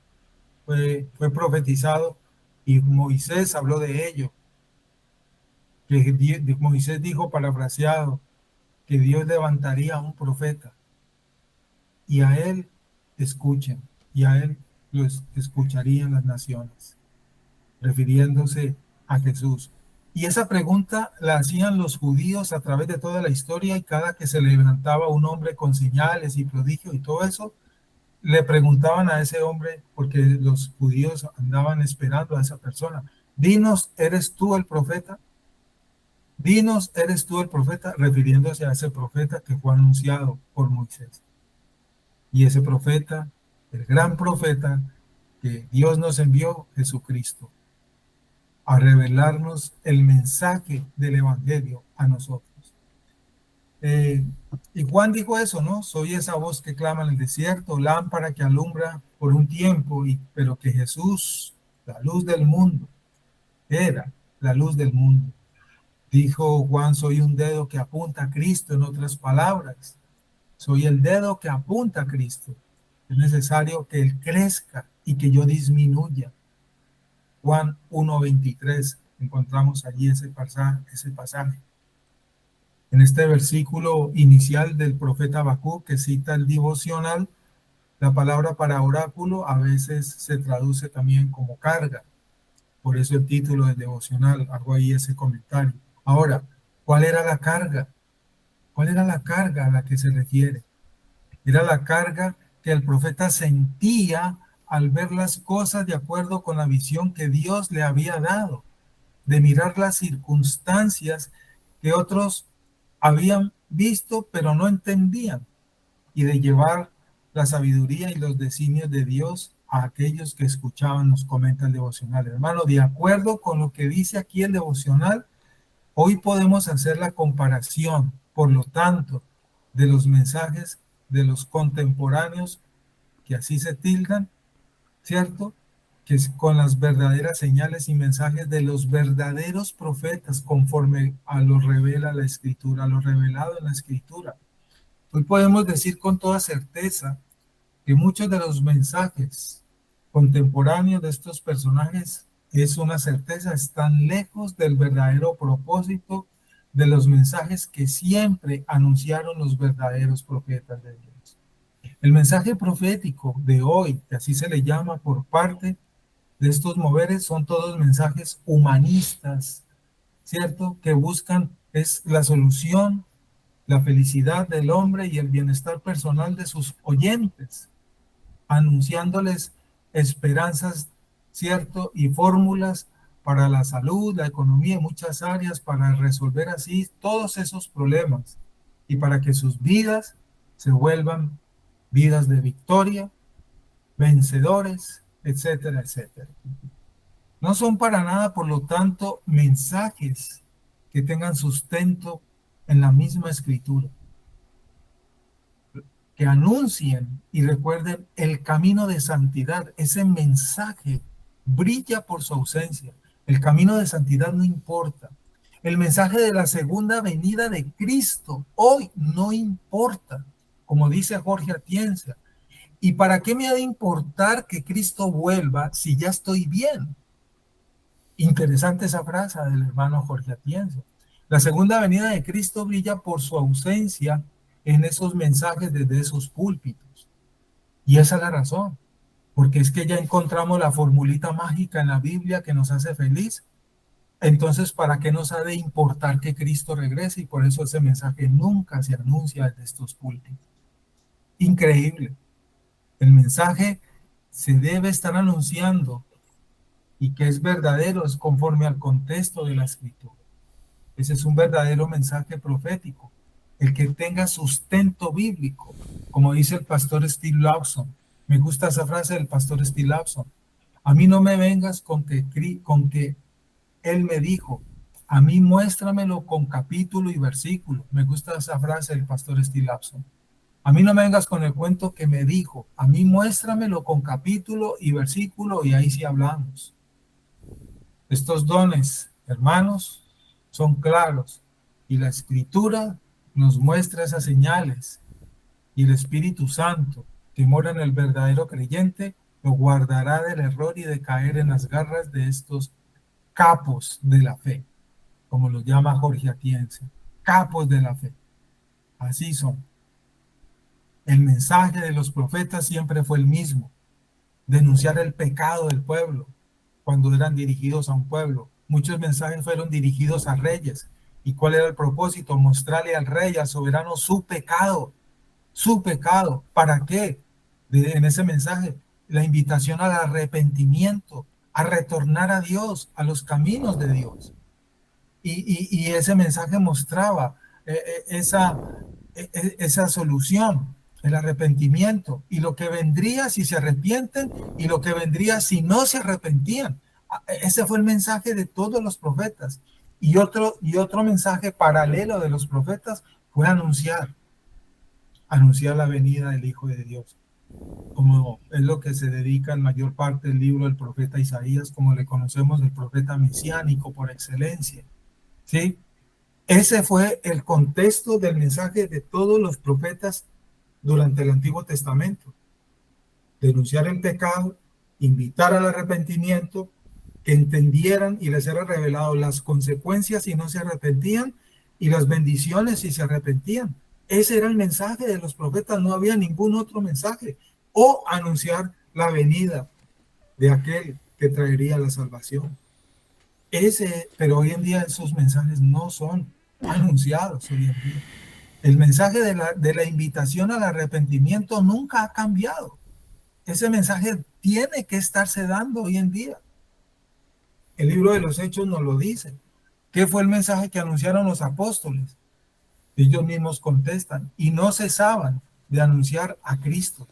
fue profetizado, y Moisés habló de ello. Que Moisés dijo, parafraseado, que Dios levantaría a un profeta y a él escuchen, y a él los escucharían las naciones, refiriéndose a Jesús. Y esa pregunta la hacían los judíos a través de toda la historia, y cada que se levantaba un hombre con señales y prodigios y todo eso, le preguntaban a ese hombre, porque los judíos andaban esperando a esa persona: dinos, ¿eres tú el profeta? Dinos, ¿eres tú el profeta? Refiriéndose a ese profeta que fue anunciado por Moisés. Y ese profeta, el gran profeta que Dios nos envió, Jesucristo, a revelarnos el mensaje del Evangelio a nosotros. Y Juan dijo eso, ¿no? Soy esa voz que clama en el desierto, lámpara que alumbra por un tiempo, pero que Jesús, la luz del mundo, era la luz del mundo. Dijo Juan: soy un dedo que apunta a Cristo. En otras palabras, soy el dedo que apunta a Cristo. Es necesario que Él crezca y que yo disminuya. Juan 1:23, encontramos allí ese pasaje. En este versículo inicial del profeta Habacuc, que cita el devocional, la palabra para oráculo a veces se traduce también como carga. Por eso el título del devocional, hago ahí ese comentario. Ahora, ¿cuál era la carga? ¿Cuál era la carga a la que se refiere? Era la carga que el profeta sentía al ver las cosas de acuerdo con la visión que Dios le había dado, de mirar las circunstancias que otros habían visto pero no entendían, y de llevar la sabiduría y los designios de Dios a aquellos que escuchaban. Nos comenta el devocional. Hermano, de acuerdo con lo que dice aquí el devocional, hoy podemos hacer la comparación, por lo tanto, de los mensajes de los contemporáneos, que así se tildan, ¿cierto?, que es con las verdaderas señales y mensajes de los verdaderos profetas, conforme a lo revela la Escritura, a lo revelado en la Escritura. Hoy podemos decir con toda certeza que muchos de los mensajes contemporáneos de estos personajes, es una certeza, están lejos del verdadero propósito de los mensajes que siempre anunciaron los verdaderos profetas de Dios. El mensaje profético de hoy, que así se le llama por parte de estos moveres, son todos mensajes humanistas, ¿cierto?, que buscan es la solución, la felicidad del hombre y el bienestar personal de sus oyentes, anunciándoles esperanzas, ¿cierto?, y fórmulas para la salud, la economía y muchas áreas, para resolver así todos esos problemas y para que sus vidas se vuelvan vidas de victoria, vencedores, etcétera, etcétera. No son para nada, por lo tanto, mensajes que tengan sustento en la misma Escritura, que anuncien y recuerden el camino de santidad. Ese mensaje brilla por su ausencia. El camino de santidad no importa. El mensaje de la segunda venida de Cristo hoy no importa, como dice Jorge Atienza. ¿Y para qué me ha de importar que Cristo vuelva si ya estoy bien? Interesante esa frase del hermano Jorge Atienza. La segunda venida de Cristo brilla por su ausencia en esos mensajes desde esos púlpitos. Y esa es la razón, porque es que ya encontramos la formulita mágica en la Biblia que nos hace feliz. Entonces, ¿para qué nos ha de importar que Cristo regrese? Y por eso ese mensaje nunca se anuncia desde estos púlpitos. increíble. El mensaje se debe estar anunciando y que es verdadero, es conforme al contexto de la escritura. Ese es un verdadero mensaje profético, el que tenga sustento bíblico, como dice el pastor Steve Lawson. Me gusta esa frase del pastor Steve Lawson. A mí no me vengas con que él me dijo, a mí muéstramelo con capítulo y versículo. Me gusta esa frase del pastor Steve Lawson. A mí no me vengas con el cuento que me dijo, a mí muéstramelo con capítulo y versículo y ahí sí hablamos. Estos dones, hermanos, son claros y la escritura nos muestra esas señales y el Espíritu Santo que mora en el verdadero creyente lo guardará del error y de caer en las garras de estos capos de la fe, como los llama Jorge Atienza, capos de la fe. Así son. El mensaje de los profetas siempre fue el mismo: denunciar el pecado del pueblo cuando eran dirigidos a un pueblo. Muchos mensajes fueron dirigidos a reyes. ¿Y cuál era el propósito? Mostrarle al rey, al soberano, su pecado. Su pecado. ¿Para qué? En ese mensaje, la invitación al arrepentimiento, a retornar a Dios, a los caminos de Dios. Y ese mensaje mostraba esa solución, el arrepentimiento, y lo que vendría si se arrepienten y lo que vendría si no se arrepentían. Ese fue el mensaje de todos los profetas. Y otro mensaje paralelo de los profetas fue anunciar la venida del Hijo de Dios, como es lo que se dedica en mayor parte del libro del profeta Isaías, como le conocemos, el profeta mesiánico por excelencia. ¿Sí? Ese fue el contexto del mensaje de todos los profetas durante el Antiguo Testamento: denunciar el pecado, invitar al arrepentimiento, que entendieran y les era revelado las consecuencias si no se arrepentían y las bendiciones si se arrepentían. Ese era el mensaje de los profetas, no había ningún otro mensaje. O anunciar la venida de aquel que traería la salvación. Pero hoy en día esos mensajes no son anunciados hoy en día. El mensaje de la invitación al arrepentimiento nunca ha cambiado. Ese mensaje tiene que estarse dando hoy en día. El libro de los Hechos nos lo dice. ¿Qué fue el mensaje que anunciaron los apóstoles? Ellos mismos contestan: y no cesaban de anunciar a Cristo.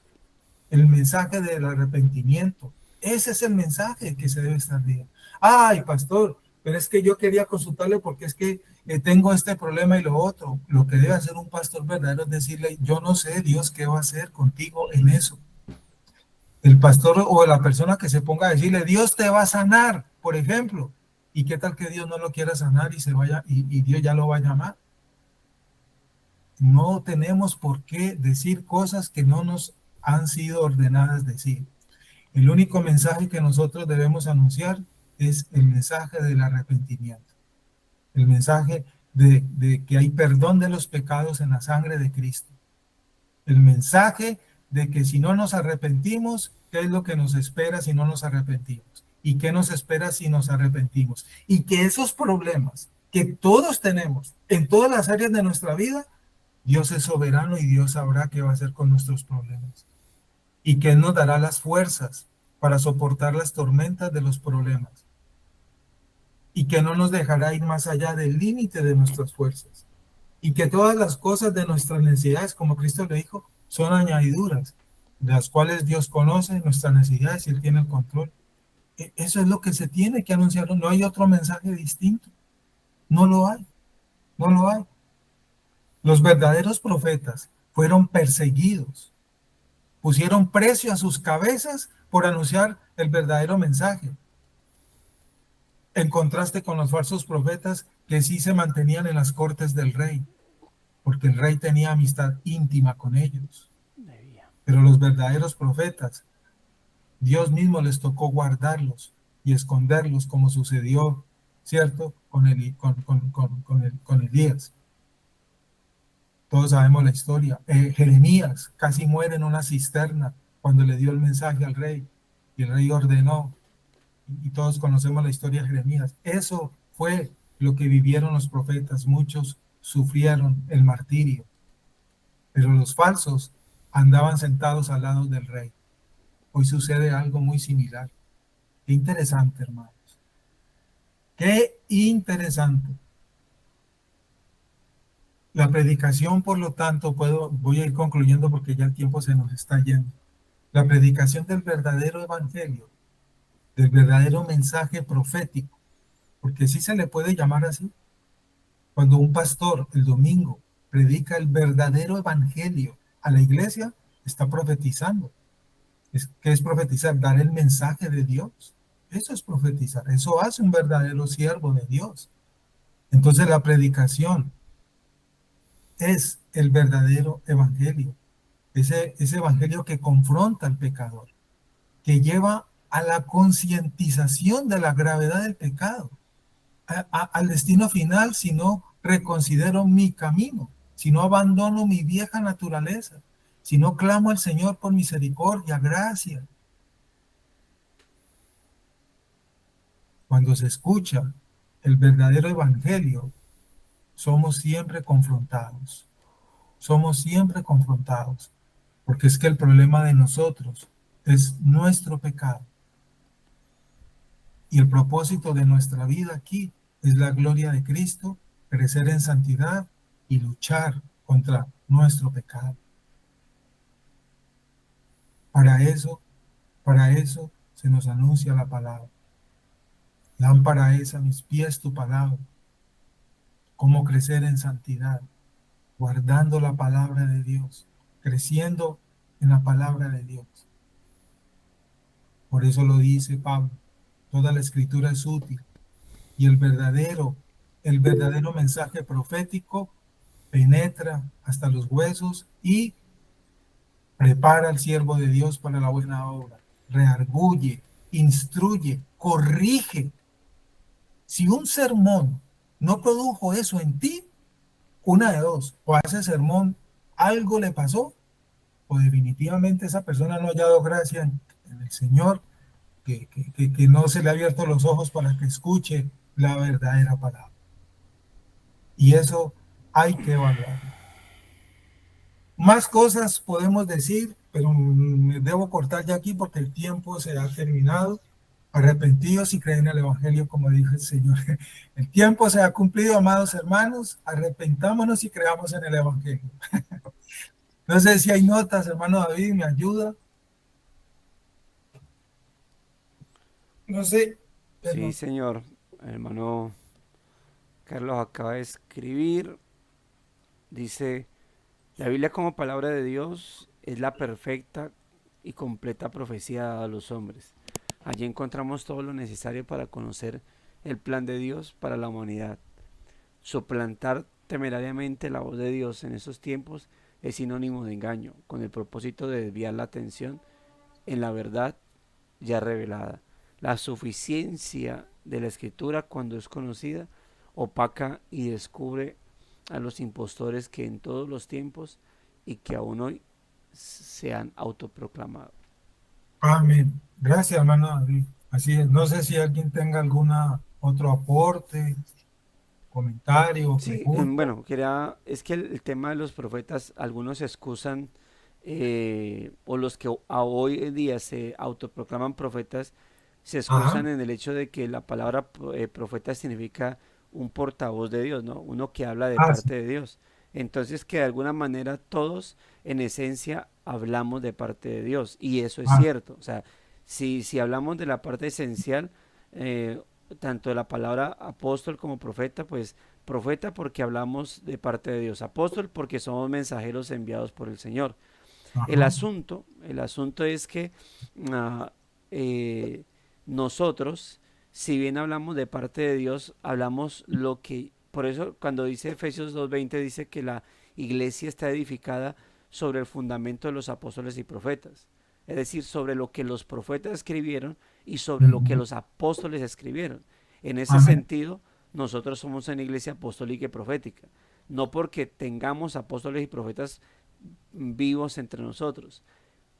El mensaje del arrepentimiento. Ese es el mensaje que se debe estar dando. Ay, pastor, pero es que yo quería consultarle porque es que tengo este problema y lo otro. Lo que debe hacer un pastor verdadero es decirle: yo no sé, Dios, qué va a hacer contigo en eso. El pastor o la persona que se ponga a decirle: Dios te va a sanar, por ejemplo. ¿Y qué tal que Dios no lo quiera sanar y se vaya y Dios ya lo va a llamar? No tenemos por qué decir cosas que no nos han sido ordenadas decir. El único mensaje que nosotros debemos anunciar es el mensaje del arrepentimiento. El mensaje de que hay perdón de los pecados en la sangre de Cristo. El mensaje de que si no nos arrepentimos, ¿qué es lo que nos espera si no nos arrepentimos? ¿Y qué nos espera si nos arrepentimos? Y que esos problemas que todos tenemos en todas las áreas de nuestra vida, Dios es soberano y Dios sabrá qué va a hacer con nuestros problemas. Y que Él nos dará las fuerzas para soportar las tormentas de los problemas. Y que no nos dejará ir más allá del límite de nuestras fuerzas. Y que todas las cosas de nuestras necesidades, como Cristo le dijo, son añadiduras, de las cuales Dios conoce nuestras necesidades y Él tiene el control. Eso es lo que se tiene que anunciar. No hay otro mensaje distinto. No lo hay. No lo hay. Los verdaderos profetas fueron perseguidos. Pusieron precio a sus cabezas por anunciar el verdadero mensaje. En contraste con los falsos profetas que sí se mantenían en las cortes del rey, porque el rey tenía amistad íntima con ellos. Pero los verdaderos profetas, Dios mismo les tocó guardarlos y esconderlos, como sucedió, ¿cierto?, con Elías. Todos sabemos la historia. Jeremías casi muere en una cisterna cuando le dio el mensaje al rey y el rey ordenó, y todos conocemos la historia de Jeremías. Eso fue lo que vivieron los profetas. Muchos sufrieron el martirio, pero los falsos andaban sentados al lado del rey. Hoy sucede algo muy similar. Qué interesante, hermanos. Qué interesante. La predicación, por lo tanto, voy a ir concluyendo porque ya el tiempo se nos está yendo. La predicación del verdadero evangelio, del verdadero mensaje profético, porque sí se le puede llamar así. Cuando un pastor el domingo predica el verdadero evangelio a la iglesia, está profetizando. ¿Qué es profetizar? Dar el mensaje de Dios. Eso es profetizar. Eso hace un verdadero siervo de Dios. Entonces la predicación es el verdadero evangelio. Ese evangelio que confronta al pecador, que lleva a la concientización de la gravedad del pecado, al destino final, si no reconsidero mi camino, si no abandono mi vieja naturaleza, si no clamo al Señor por misericordia, gracia. Cuando se escucha el verdadero evangelio, somos siempre confrontados. Somos siempre confrontados, porque es que el problema de nosotros es nuestro pecado. Y el propósito de nuestra vida aquí es la gloria de Cristo, crecer en santidad y luchar contra nuestro pecado. Para eso se nos anuncia la palabra. Lámpara es a mis pies tu palabra. Cómo crecer en santidad, guardando la palabra de Dios, creciendo en la palabra de Dios. Por eso lo dice Pablo, toda la escritura es útil y el verdadero mensaje profético penetra hasta los huesos y prepara al siervo de Dios para la buena obra, redarguye, instruye, corrige. Si un sermón no produjo eso en ti, una de dos, o a ese sermón algo le pasó, o definitivamente esa persona no ha hallado gracia en el Señor, que no se le ha abierto los ojos para que escuche la verdadera palabra. Y eso hay que evaluarlo. Más cosas podemos decir, pero me debo cortar ya aquí porque el tiempo se ha terminado. Arrepentidos y creen en el Evangelio, como dijo el Señor. El tiempo se ha cumplido, amados hermanos. Arrepentámonos y creamos en el Evangelio. No sé si hay notas, hermano David, me ayuda. No sé. Sí, señor. Hermano Carlos acaba de escribir. Dice, la Biblia como palabra de Dios es la perfecta y completa profecía dada a los hombres. Allí encontramos todo lo necesario para conocer el plan de Dios para la humanidad. Suplantar temerariamente la voz de Dios en esos tiempos es sinónimo de engaño, con el propósito de desviar la atención en la verdad ya revelada. La suficiencia de la escritura, cuando es conocida, opaca y descubre a los impostores que en todos los tiempos y que aún hoy se han autoproclamado. Amén. Gracias, hermano David. Así es. No sé si alguien tenga alguna otro aporte, comentario o Sí, pregunta. bueno, es que el tema de los profetas, algunos se excusan, o los que a hoy en día se autoproclaman profetas, se excusan Ajá. en el hecho de que la palabra profeta significa un portavoz de Dios, ¿no? Uno que habla de Ah, sí. parte de Dios. Entonces que de alguna manera todos en esencia hablamos de parte de Dios y eso es Ah, cierto. O sea, si hablamos de la parte esencial, eh, tanto de la palabra apóstol como profeta, pues profeta porque hablamos de parte de Dios, apóstol porque somos mensajeros enviados por el Señor. El ajá. asunto, el asunto es que ah, eh, nosotros, si bien hablamos de parte de Dios, hablamos lo que, por eso cuando dice Efesios 2:20 dice que la iglesia está edificada sobre el fundamento de los apóstoles y profetas, es decir, sobre lo que los profetas escribieron y sobre lo que Ujú. los apóstoles escribieron. En ese Amén. sentido, nosotros somos una iglesia apostólica y profética, no porque tengamos apóstoles y profetas vivos entre nosotros.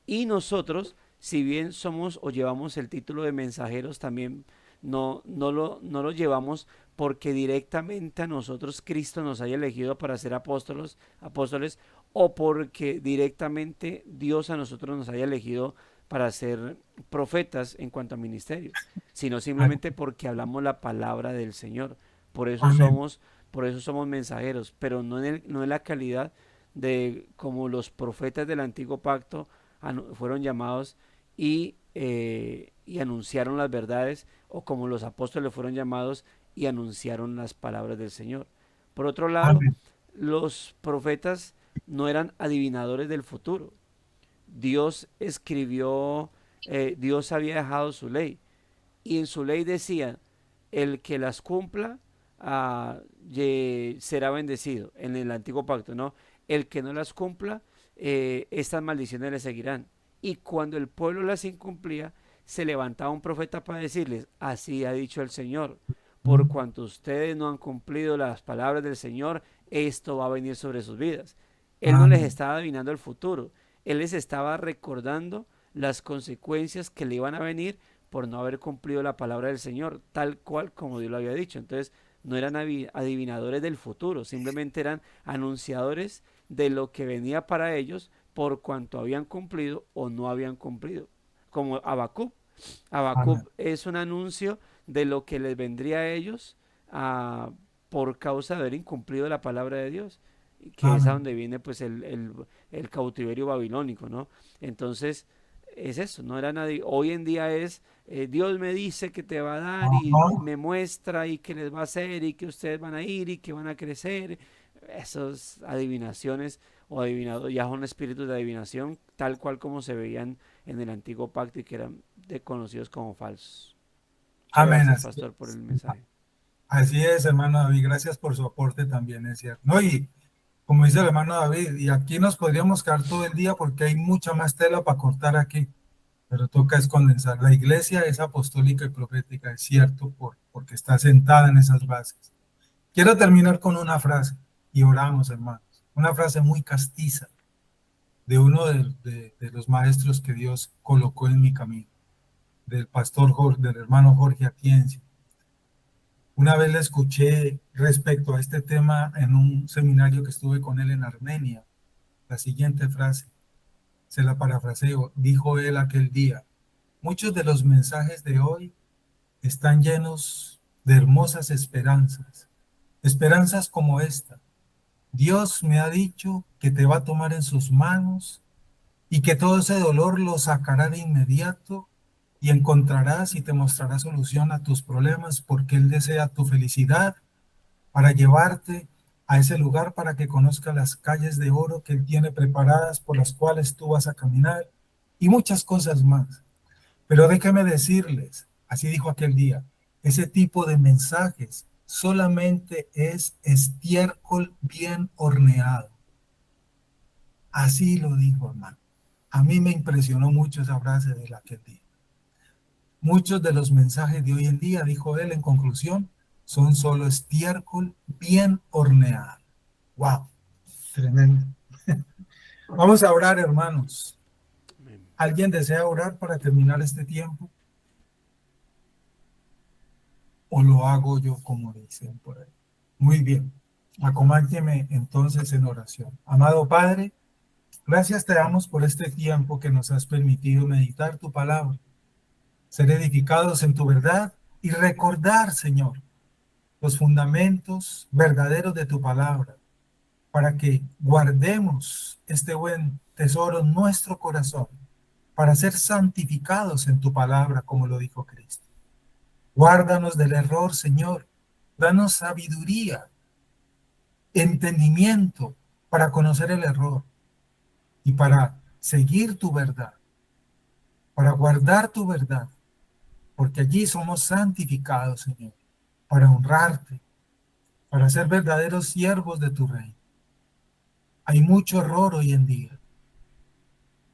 Y nosotros, si bien somos o llevamos el título de mensajeros, también no lo llevamos porque directamente a nosotros Cristo nos haya elegido para ser apóstoles o porque directamente Dios a nosotros nos haya elegido para ser profetas en cuanto a ministerio, sino simplemente porque hablamos la palabra del Señor. Por eso Amén. somos, por eso somos mensajeros, pero no en la calidad de como los profetas del antiguo pacto fueron llamados y anunciaron las verdades, o como los apóstoles fueron llamados y anunciaron las palabras del Señor. Por otro lado, Amén. los profetas no eran adivinadores del futuro. Dios escribió, Dios había dejado su ley, y en su ley decía, el que las cumpla será bendecido, en el antiguo pacto, ¿no? El que no las cumpla, estas maldiciones le seguirán. Y cuando el pueblo las incumplía, se levantaba un profeta para decirles, así ha dicho el Señor, por cuanto ustedes no han cumplido las palabras del Señor, esto va a venir sobre sus vidas. Él no les Amén. estaba adivinando el futuro, él les estaba recordando las consecuencias que le iban a venir por no haber cumplido la palabra del Señor, tal cual como Dios lo había dicho. Entonces, no eran adivinadores del futuro, simplemente eran anunciadores de lo que venía para ellos por cuanto habían cumplido o no habían cumplido. Como Habacuc. Amén. Habacuc es un anuncio de lo que les vendría a ellos a, por causa de haber incumplido la palabra de Dios, que es a Amén. donde viene pues el cautiverio babilónico, ¿no? Entonces, es eso, no era nadie. Hoy en día es, Dios me dice que te va a dar y Ajá. me muestra y que les va a hacer y que ustedes van a ir y que van a crecer. Esas adivinaciones o adivinados ya son espíritus de adivinación, tal cual como se veían en el antiguo pacto y que eran conocidos como falsos. Muchas Amén. gracias, Así pastor, por es. el mensaje. Así es, hermano David. Gracias por su aporte también, es cierto. No, y como dice el hermano David, y aquí nos podríamos quedar todo el día porque hay mucha más tela para cortar aquí, pero toca es condensar. La iglesia es apostólica y profética, es cierto, porque está sentada en esas bases. Quiero terminar con una frase, y oramos, hermanos. Una frase muy castiza de uno de los maestros que Dios colocó en mi camino, del pastor Jorge, del hermano Jorge Atienza. Una vez le escuché respecto a este tema en un seminario que estuve con él en Armenia. La siguiente frase, se la parafraseo, dijo él aquel día: muchos de los mensajes de hoy están llenos de hermosas esperanzas, esperanzas como esta. Dios me ha dicho que te va a tomar en sus manos y que todo ese dolor lo sacará de inmediato y encontrarás y te mostrará solución a tus problemas porque Él desea tu felicidad para llevarte a ese lugar para que conozca las calles de oro que Él tiene preparadas por las cuales tú vas a caminar y muchas cosas más. Pero déjame decirles, así dijo aquel día, ese tipo de mensajes solamente es estiércol bien horneado. Así lo dijo, hermano. A mí me impresionó mucho esa frase de aquel día. Muchos de los mensajes de hoy en día, dijo él en conclusión, son solo estiércol bien horneado. ¡Wow! Tremendo. Vamos a orar, hermanos. Amén. ¿Alguien desea orar para terminar este tiempo? ¿O lo hago yo como dicen por ahí? Muy bien. Acompáñeme entonces en oración. Amado Padre, gracias te damos por este tiempo que nos has permitido meditar tu palabra, ser edificados en tu verdad y recordar, Señor, los fundamentos verdaderos de tu palabra, para que guardemos este buen tesoro en nuestro corazón, para ser santificados en tu palabra, como lo dijo Cristo. Guárdanos del error, Señor. Danos sabiduría, entendimiento para conocer el error y para seguir tu verdad, para guardar tu verdad, porque allí somos santificados, Señor, para honrarte, para ser verdaderos siervos de tu reino. Hay mucho error hoy en día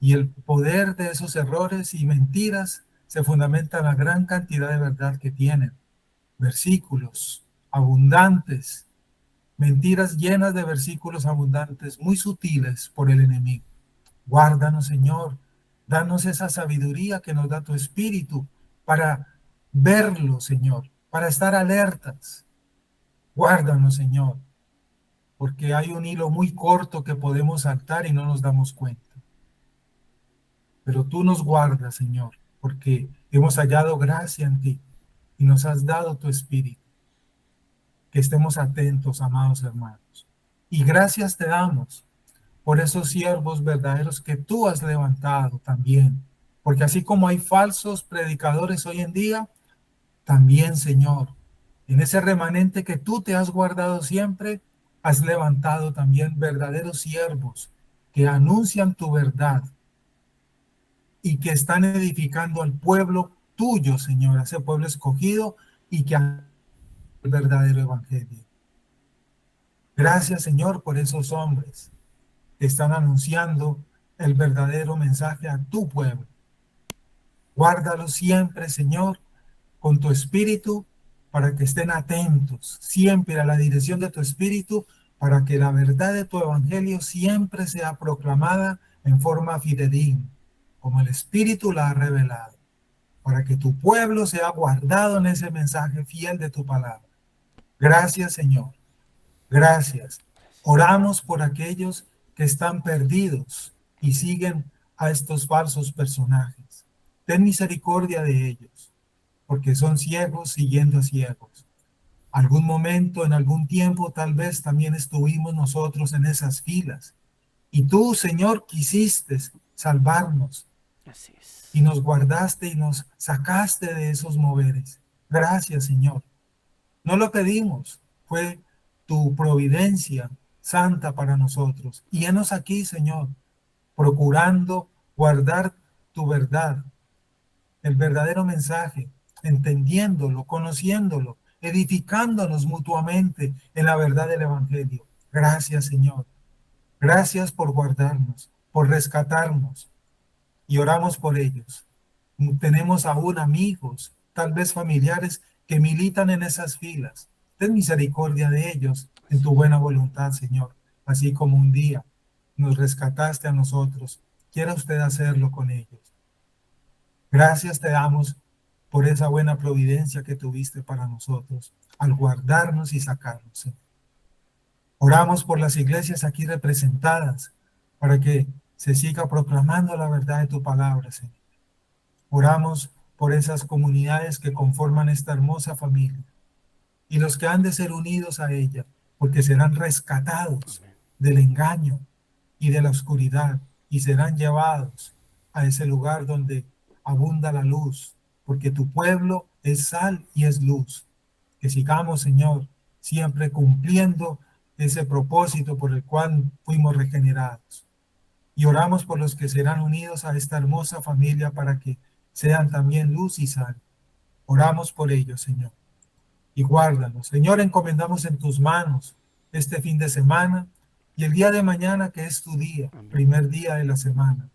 y el poder de esos errores y mentiras se fundamenta en la gran cantidad de verdad que tienen. Versículos abundantes, mentiras llenas de versículos abundantes, muy sutiles por el enemigo. Guárdanos, Señor, danos esa sabiduría que nos da tu Espíritu para verlo, Señor, para estar alertas. Guárdanos, Señor, porque hay un hilo muy corto que podemos saltar y no nos damos cuenta. Pero tú nos guardas, Señor, porque hemos hallado gracia en ti y nos has dado tu espíritu. Que estemos atentos, amados hermanos. Y gracias te damos por esos siervos verdaderos que tú has levantado también. Porque así como hay falsos predicadores hoy en día, también, Señor, en ese remanente que tú te has guardado siempre, has levantado también verdaderos siervos que anuncian tu verdad y que están edificando al pueblo tuyo, Señor, a ese pueblo escogido y que han el verdadero evangelio. Gracias, Señor, por esos hombres que están anunciando el verdadero mensaje a tu pueblo. Guárdalos siempre, Señor, con tu espíritu, para que estén atentos siempre a la dirección de tu espíritu, para que la verdad de tu evangelio siempre sea proclamada en forma fidedigna, como el espíritu la ha revelado, para que tu pueblo sea guardado en ese mensaje fiel de tu palabra. Gracias, Señor. Gracias. Oramos por aquellos que están perdidos y siguen a estos falsos personajes. Ten misericordia de ellos, porque son ciegos siguiendo a ciegos. Algún momento, en algún tiempo, tal vez también estuvimos nosotros en esas filas. Y tú, Señor, quisiste salvarnos Así es. y nos guardaste y nos sacaste de esos moveres. Gracias, Señor. No lo pedimos, fue tu providencia santa para nosotros. Y henos aquí, Señor, procurando guardar tu verdad, el verdadero mensaje, entendiéndolo, conociéndolo, edificándonos mutuamente en la verdad del Evangelio. Gracias, Señor. Gracias por guardarnos, por rescatarnos. Y oramos por ellos. Tenemos aún amigos, tal vez familiares, que militan en esas filas. Ten misericordia de ellos en tu buena voluntad, Señor. Así como un día nos rescataste a nosotros, quiera usted hacerlo con ellos. Gracias te damos por esa buena providencia que tuviste para nosotros al guardarnos y sacarnos, Señor. Oramos por las iglesias aquí representadas para que se siga proclamando la verdad de tu palabra, Señor. Oramos por esas comunidades que conforman esta hermosa familia y los que han de ser unidos a ella, porque serán rescatados del engaño y de la oscuridad y serán llevados a ese lugar donde abunda la luz, porque tu pueblo es sal y es luz. Que sigamos, Señor, siempre cumpliendo ese propósito por el cual fuimos regenerados. Y oramos por los que serán unidos a esta hermosa familia para que sean también luz y sal. Oramos por ellos, Señor. Y guárdanos. Señor, encomendamos en tus manos este fin de semana y el día de mañana, que es tu día, primer día de la semana,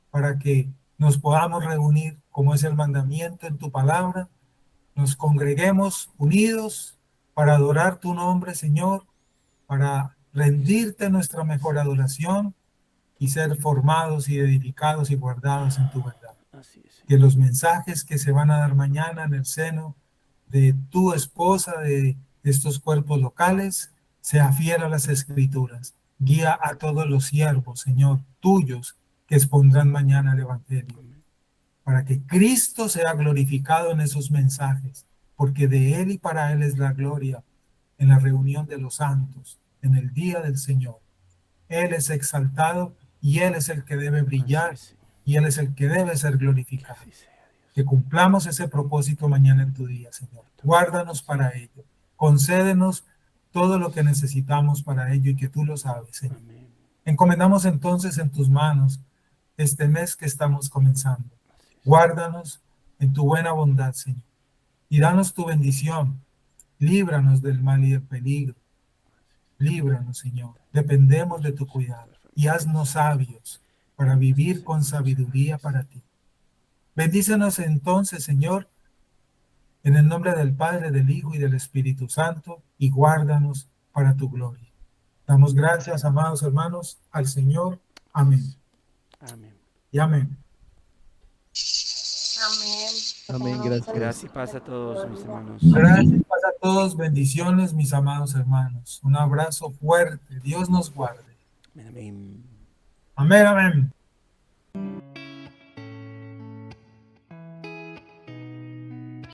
para que nos podamos reunir, como es el mandamiento en tu palabra, nos congreguemos unidos para adorar tu nombre, Señor, para rendirte nuestra mejor adoración y ser formados y edificados y guardados en tu verdad. Así es. Que los mensajes que se van a dar mañana en el seno de tu esposa, de estos cuerpos locales, sea fiel a las escrituras. Guía a todos los siervos, Señor, tuyos, que expondrán mañana el Evangelio, para que Cristo sea glorificado en esos mensajes, porque de Él y para Él es la gloria en la reunión de los santos, en el día del Señor. Él es exaltado y Él es el que debe brillar y Él es el que debe ser glorificado. Que cumplamos ese propósito mañana en tu día, Señor. Guárdanos para ello. Concédenos todo lo que necesitamos para ello y que tú lo sabes, Señor. Encomendamos entonces en tus manos este mes que estamos comenzando. Guárdanos en tu buena bondad, Señor. Y danos tu bendición. Líbranos del mal y del peligro. Líbranos, Señor. Dependemos de tu cuidado. Y haznos sabios para vivir con sabiduría para ti. Bendícenos entonces, Señor, en el nombre del Padre, del Hijo y del Espíritu Santo, y guárdanos para tu gloria. Damos gracias, amados hermanos, al Señor. Amén. Amén. Y amén. Amén. Amén, gracias. Gracias y paz a todos, mis hermanos. Gracias y paz a todos. Bendiciones, mis amados hermanos. Un abrazo fuerte. Dios nos guarde. Amén, amén. Amén, amén.